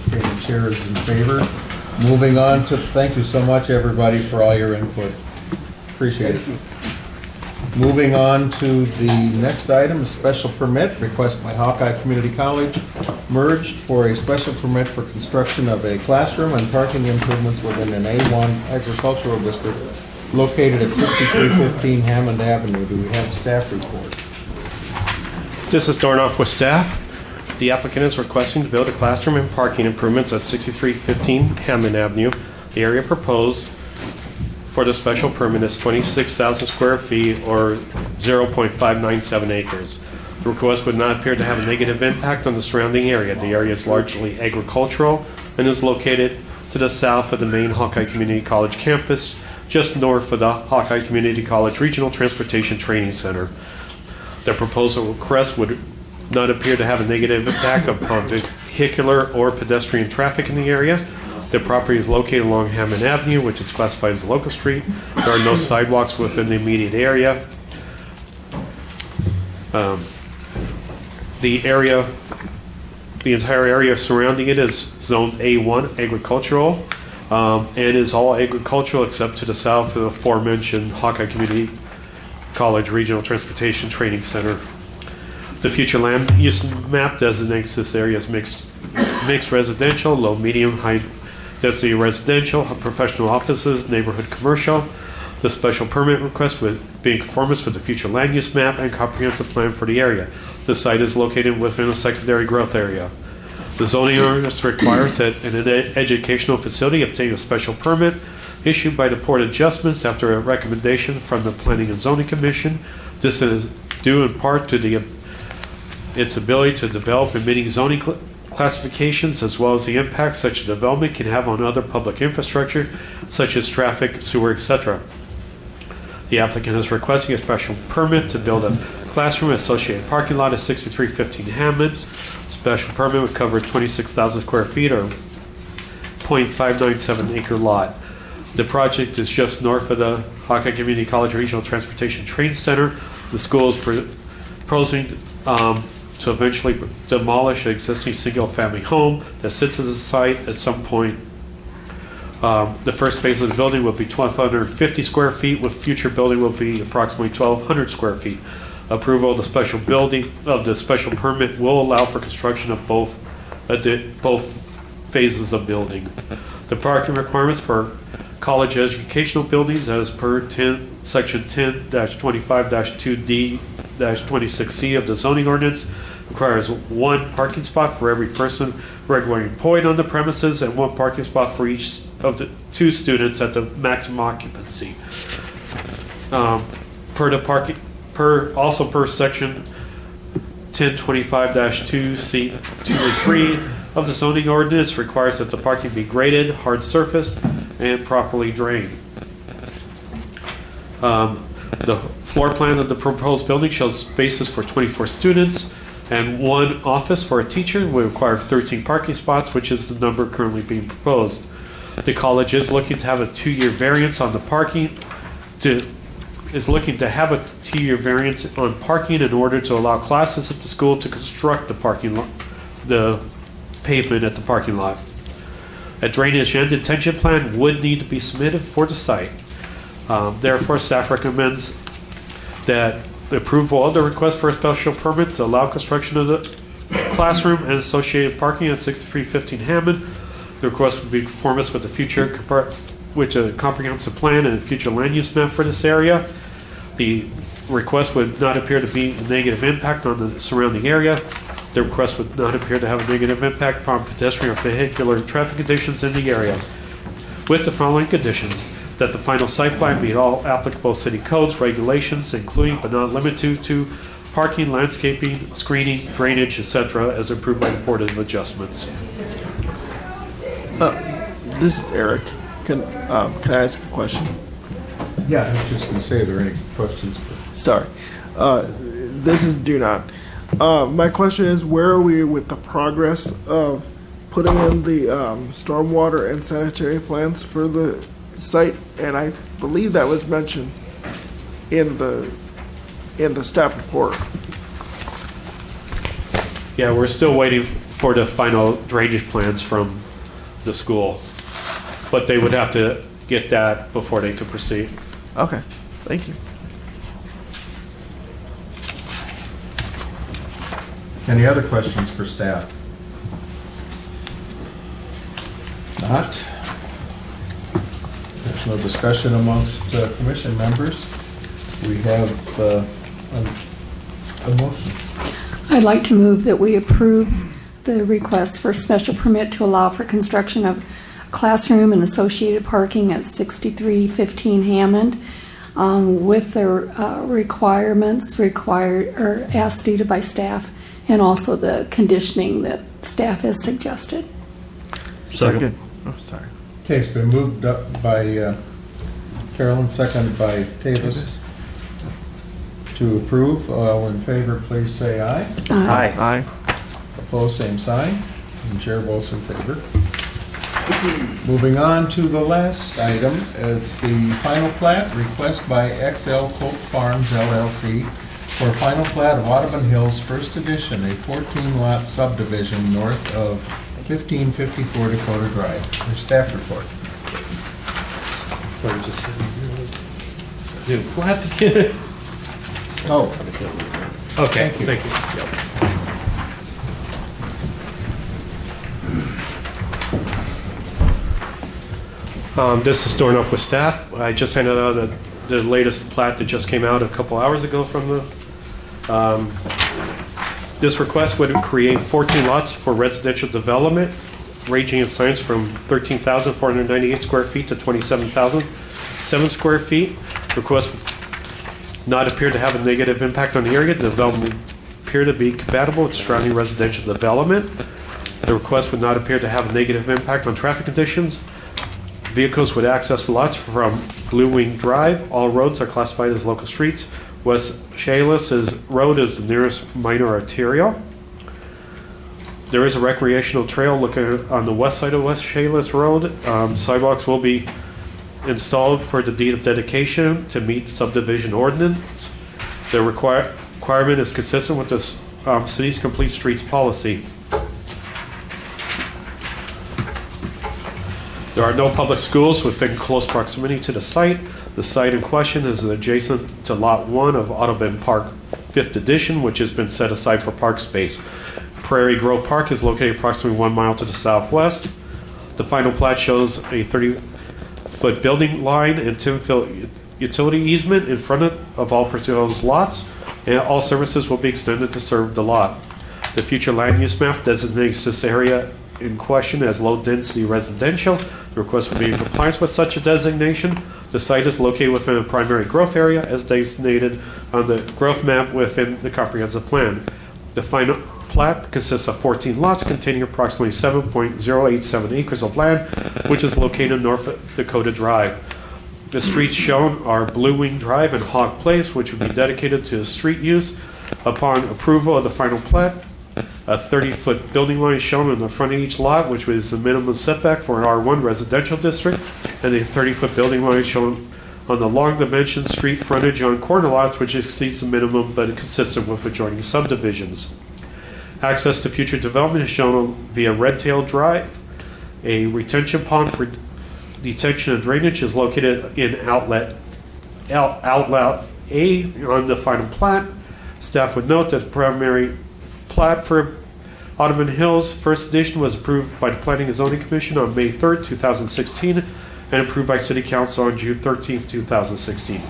Okay, the chair is in favor. Moving on to, thank you so much, everybody, for all your input. Appreciate it. Moving on to the next item, a special permit request by Hawkeye Community College, merged for a special permit for construction of a classroom and parking improvements within an A1 agricultural district located at 6315 Hammond Avenue. Do we have a staff report? This is Dornoff with staff. The applicant is requesting to build a classroom and parking improvements at 6315 Hammond Avenue. The area proposed for the special permit is 26,000 square feet or 0.597 acres. The request would not appear to have a negative impact on the surrounding area. The area is largely agricultural and is located to the south of the main Hawkeye Community College campus, just north of the Hawkeye Community College Regional Transportation Training Center. The proposal request would not appear to have a negative impact upon vehicular or pedestrian traffic in the area. The property is located along Hammond Avenue, which is classified as a local street. There are no sidewalks within the immediate area. The entire area surrounding it is zoned A1 agricultural, and is all agricultural except to the south of the aforementioned Hawkeye Community College Regional Transportation Training Center. The future land use map designates this area as mixed residential, low, medium, high density residential, professional offices, neighborhood commercial. The special permit request would be in conformance with the future land use map and comprehensive plan for the area. The site is located within a secondary growth area. The zoning ordinance requires that an educational facility obtain a special permit issued by the Board of Adjustments after a recommendation from the Planning and Zoning Commission. This is due in part to its ability to develop and meeting zoning classifications, as well as the impact such a development can have on other public infrastructure, such as traffic, sewer, etc. The applicant is requesting a special permit to build a classroom and associated parking lot at 6315 Hammond. Special permit would cover 26,000 square feet or 0.597 acre lot. The project is just north of the Hawkeye Community College Regional Transportation Training Center. The school is proposing to eventually demolish an existing single-family home that sits at the site at some point. The first phase of the building will be 1,250 square feet, with future building will be approximately 1,200 square feet. Approval of the special permit will allow for construction of both phases of building. The parking requirements for college educational buildings as per section 10-25-2D-26C of the zoning ordinance requires one parking spot for every person regularly employed on the premises and one parking spot for each of the two students at the maximum occupancy. Per section 1025-2C2 and 3 of the zoning ordinance requires that the parking be graded, hard surfaced, and properly drained. The floor plan of the proposed building shows spaces for 24 students and one office for a teacher. We require 13 parking spots, which is the number currently being proposed. The college is looking to have a 2-year variance on the parking variance on parking in order to allow classes at the school to construct the parking lot, the pavement at the parking lot. A drainage and detention plan would need to be submitted for the site. Therefore, staff recommends that the approval of the request for a special permit to allow construction of the classroom and associated parking at 6315 Hammond. The request would be in conformance with the future with a comprehensive plan and a future land use map for this area. The request would not appear to be a negative impact on the surrounding area. The request would not appear to have a negative impact upon pedestrian or vehicular traffic conditions in the area. With the following conditions: that the final site plan meet all applicable city codes, regulations, including but not limited to parking, landscaping, screening, drainage, etc., as approved by the Board of Adjustments. This is Eric. Can I ask a question? Yeah, I was just going to say, are there any questions? Sorry. This is Do Not. My question is, where are we with the progress of putting in the stormwater and sanitary plans for the site? And I believe that was mentioned in the staff report. Yeah, we're still waiting for the final drainage plans from the school, but they would have to get that before they could proceed. Okay, thank you. Any other questions for staff? Not? There's no discussion amongst commission members. We have a motion. I'd like to move that we approve the request for special permit to allow for construction of classroom and associated parking at 6315 Hammond with the requirements required or as stated by staff, and also the conditioning that staff has suggested. Second. Oh, sorry. Okay, it's been moved up by Carolyn, seconded by Tavis. To approve, all in favor, please say aye. Aye. Aye. Opposed, same sign. And chair votes in favor. Moving on to the last item, it's the final plat request by XL Colt Farms LLC for final plat of Audubon Hills First Edition, a 14-lot subdivision north of 1554 Dakota Drive. Your staff report. We'll have to get it. Oh. Okay, thank you. This is starting off with staff. I just handed out the latest plat that just came out a couple hours ago from the, this request would create 14 lots for residential development, ranging in size from 13,498 square feet to 27,007 square feet. Request not appear to have a negative impact on the area. The development appear to be compatible with surrounding residential development. The request would not appear to have a negative impact on traffic conditions. Vehicles would access the lots from Blue Wing Drive. All roads are classified as local streets. West Shalis Road is the nearest minor arterial. There is a recreational trail looking on the west side of West Shalis Road. Sidewalks will be installed for the deed of dedication to meet subdivision ordinance. The requirement is consistent with the city's complete streets policy. There are no public schools within close proximity to the site. The site in question is adjacent to Lot 1 of Audubon Park 5th Edition, which has been set aside for park space. Prairie Grove Park is located approximately 1 mile to the southwest. The final plat shows a 30-foot building line and 10-foot utility easement in front of all proposed lots, and all services will be extended to serve the lot. The future land use map designates this area in question as low-density residential. The request will be in compliance with such a designation. The site is located within a primary growth area as designated on the growth map within the comprehensive plan. The final plat consists of 14 lots containing approximately 7.087 acres of land, which is located north of Dakota Drive. The streets shown are Blue Wing Drive and Hog Place, which would be dedicated to street use. Upon approval of the final plat, a 30-foot building line is shown in the front of each lot, which is the minimum setback for an R1 residential district, and a 30-foot building line is shown on the long dimension street frontage on corner lots, which exceeds the minimum but is consistent with adjoining subdivisions. Access to future development is shown via Red Tail Drive. A retention pond for detention and drainage is located in outlet A on the final plat. Staff would note that the primary plat for Audubon Hills First Edition was approved by the Planning and Zoning Commission on May 3rd, 2016, and approved by City Council on June 13th, 2016.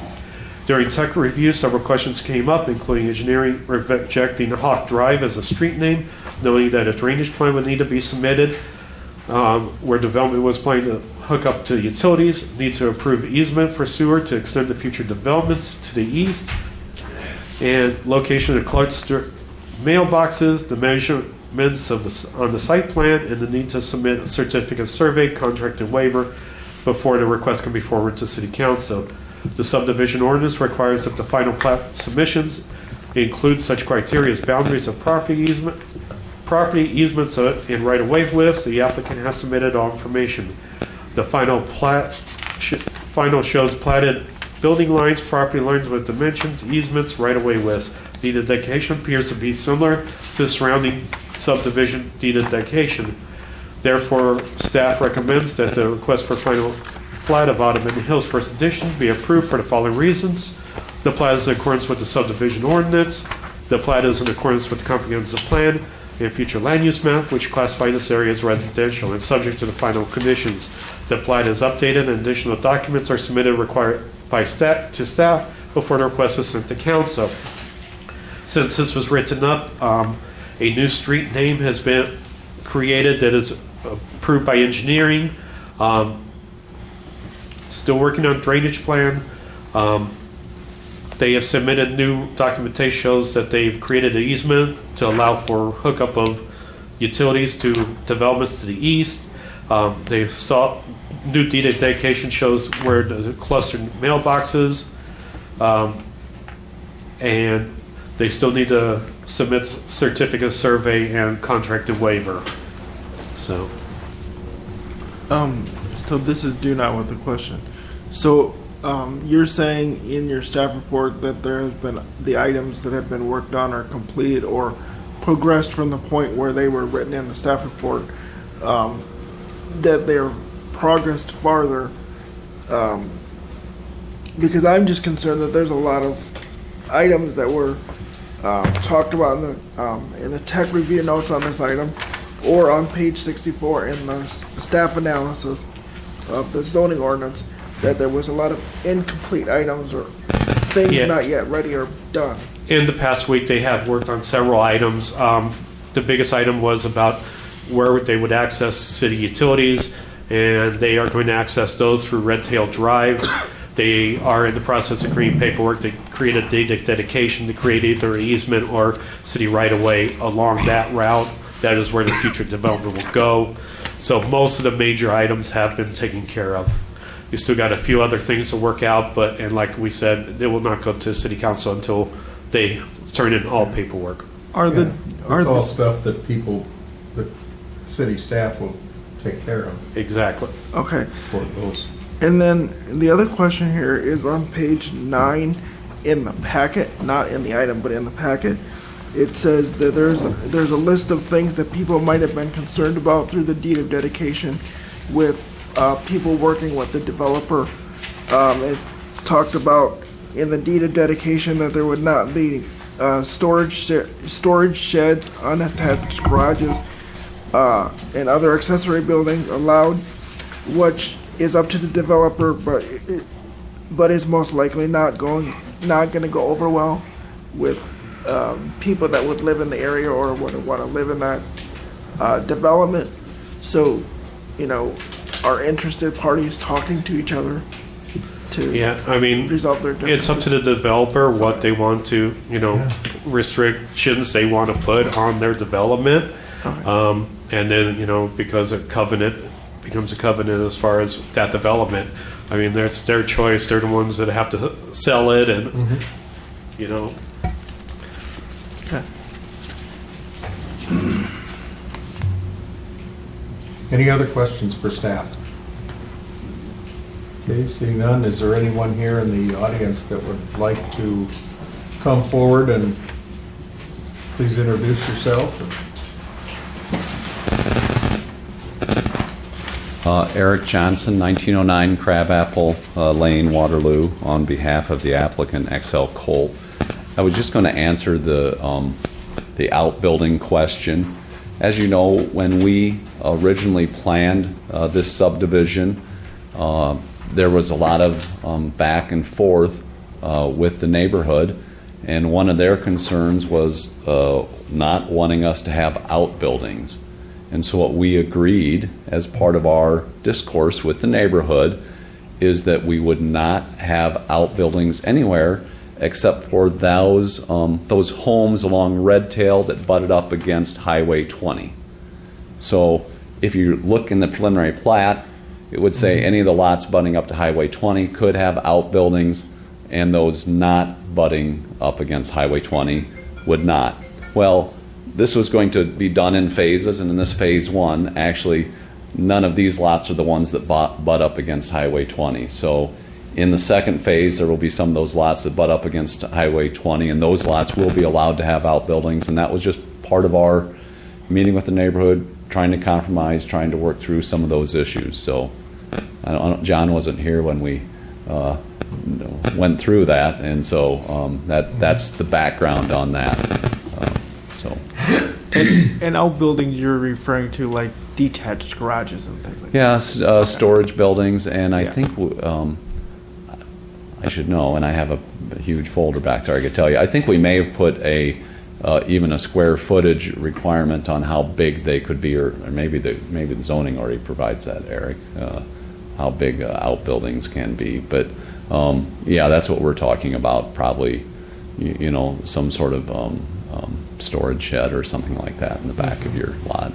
During tech review, several questions came up, including engineering rejecting Hawk Drive as a street name, noting that a drainage plan would need to be submitted where development was planning to hook up to utilities, need to approve easement for sewer to extend the future developments to the east, and location of cluster mailboxes, the measurements of on the site plan, and the need to submit a certificate survey, contract, and waiver before the request can be forwarded to City Council. The subdivision ordinance requires that the final plat submissions include such criteria as boundaries of property easements, and right-of-way widths. The applicant has submitted all information. The final plat shows platted building lines, property lines with dimensions, easements, right-of-way widths. Deed of dedication appears to be similar to the surrounding subdivision deed of dedication. Therefore, staff recommends that the request for final plat of Audubon Hills First Edition be approved for the following reasons. The plat is in accordance with the subdivision ordinance. The plat is in accordance with the comprehensive plan and future land use map, which classify this area as residential and subject to the final conditions. The plat is updated and additional documents are submitted required by staff before the request is sent to council. since this was written up, a new street name has been created that is approved by engineering. Still working on drainage plan. They have submitted new documentation shows that they've created an easement to allow for hookup of utilities to developments to the east. They've sought new deed of dedication shows where the clustered mailboxes, and they still need to submit certificate of survey and contracted waiver. So this is do not with the question. So, you're saying in your staff report that there has been, the items that have been worked on are completed or progressed from the point where they were written in the staff report, that they're progressed farther, because I'm just concerned that there's a lot of items that were talked about in the tech review notes on this item, or on page 64 in the staff analysis of the zoning ordinance, that there was a lot of incomplete items or things not yet ready or done. in the past week, they have worked on several items. The biggest item was about where they would access city utilities, and they are going to access those through Red Tail Drive. They are in the process of creating paperwork to create a deed of dedication to create either an easement or city right-of-way along that route. That is where the future development will go. So most of the major items have been taken care of. We still got a few other things to work out, but, and like we said, it will not go to city council until they turn in all paperwork. It's all stuff that people, the city staff will take care of. Exactly. Okay. For those. And then the other question here is on page 9 in the packet, not in the item, but in the packet. It says that there's a list of things that people might have been concerned about through the deed of dedication with people working with the developer. It talked about in the deed of dedication that there would not be storage sheds, unattached garages, and other accessory buildings allowed, which is up to the developer, but is most likely not going to go over well with people that would live in the area or would want to live in that development. So, are interested parties talking to each other to resolve their differences? It's up to the developer what they want to, restrictions they want to put on their development. Okay. And then, because a covenant becomes a covenant as far as that development. I mean, it's their choice. They're the ones that have to sell it and, Okay. Any other questions for staff? Okay, seeing none, is there anyone here in the audience that would like to come forward and please introduce yourself? Eric Johnson, 1909 Crabapple Lane, Waterloo, on behalf of the applicant XL Colt. I was just going to answer the outbuilding question. As you know, when we originally planned this subdivision, there was a lot of back and forth with the neighborhood, and one of their concerns was not wanting us to have outbuildings. And so what we agreed as part of our discourse with the neighborhood is that we would not have outbuildings anywhere except for those homes along Red Tail that butted up against Highway 20. So if you look in the preliminary plat, it would say any of the lots butting up to Highway 20 could have outbuildings, and those not butting up against Highway 20 would not. Well, this was going to be done in phases, and in this phase 1, actually, none of these lots are the ones that butt up against Highway 20. So in the second phase, there will be some of those lots that butt up against Highway 20, and those lots will be allowed to have outbuildings, and that was just part of our meeting with the neighborhood, trying to compromise, trying to work through some of those issues. So John wasn't here when we went through that, and so that's the background on that. And outbuildings you're referring to like detached garages and things like that? Yeah, storage buildings, and I think I I should know, and I have a huge folder back there I could tell you. I think we may have put even a square footage requirement on how big they could be, or maybe the zoning already provides that, Eric, how big outbuildings can be. But yeah, that's what we're talking about, probably, you know, some sort of storage shed or something like that in the back of your lot.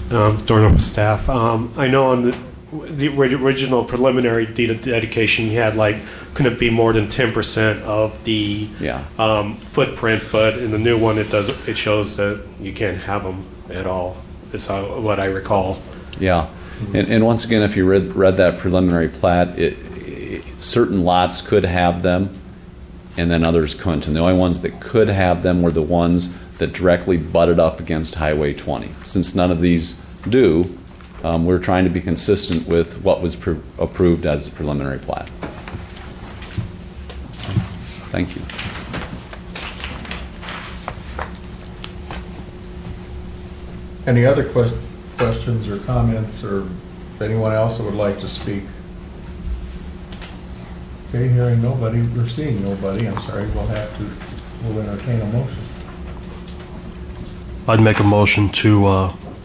Dornoff staff. I know on the original preliminary deed of dedication, you had like, couldn't it be more than 10% of the footprint, but in the new one, it shows that you can't have them at all, is what I recall. Yeah, and once again, if you read that preliminary plat, certain lots could have them, and then others couldn't. And the only ones that could have them were the ones that directly butted up against Highway 20. Since none of these do, we're trying to be consistent with what was approved as the preliminary plat. Thank you. Any other questions or comments, or anyone else that would like to speak? Okay, hearing nobody, or seeing nobody, I'm sorry, we'll entertain a motion. I'd make a motion to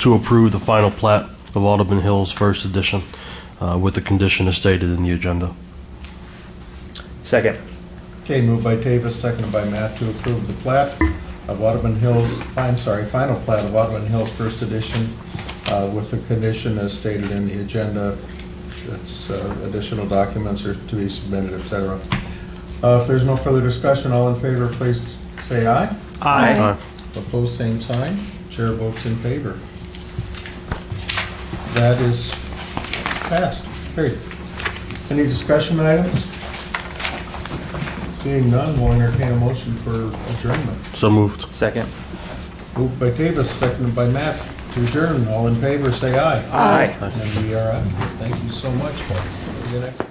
approve the final plat of Audubon Hills First Edition with the condition as stated in the agenda. Second. Okay, moved by Tavis, seconded by Matt to approve the plat of Audubon Hills, final plat of Audubon Hills First Edition with the condition as stated in the agenda. That's additional documents are to be submitted, etc. If there's no further discussion, all in favor, please say aye. Aye. Aye. Opposed, same sign. Chair votes in favor. That is passed. Carried. Any discussion items? Seeing none, we'll entertain a motion for adjournment. So moved. Second. Moved by Davis, seconded by Matt to adjourn. All in favor, say aye. Aye. And we are out. Thank you so much, folks. See you next time.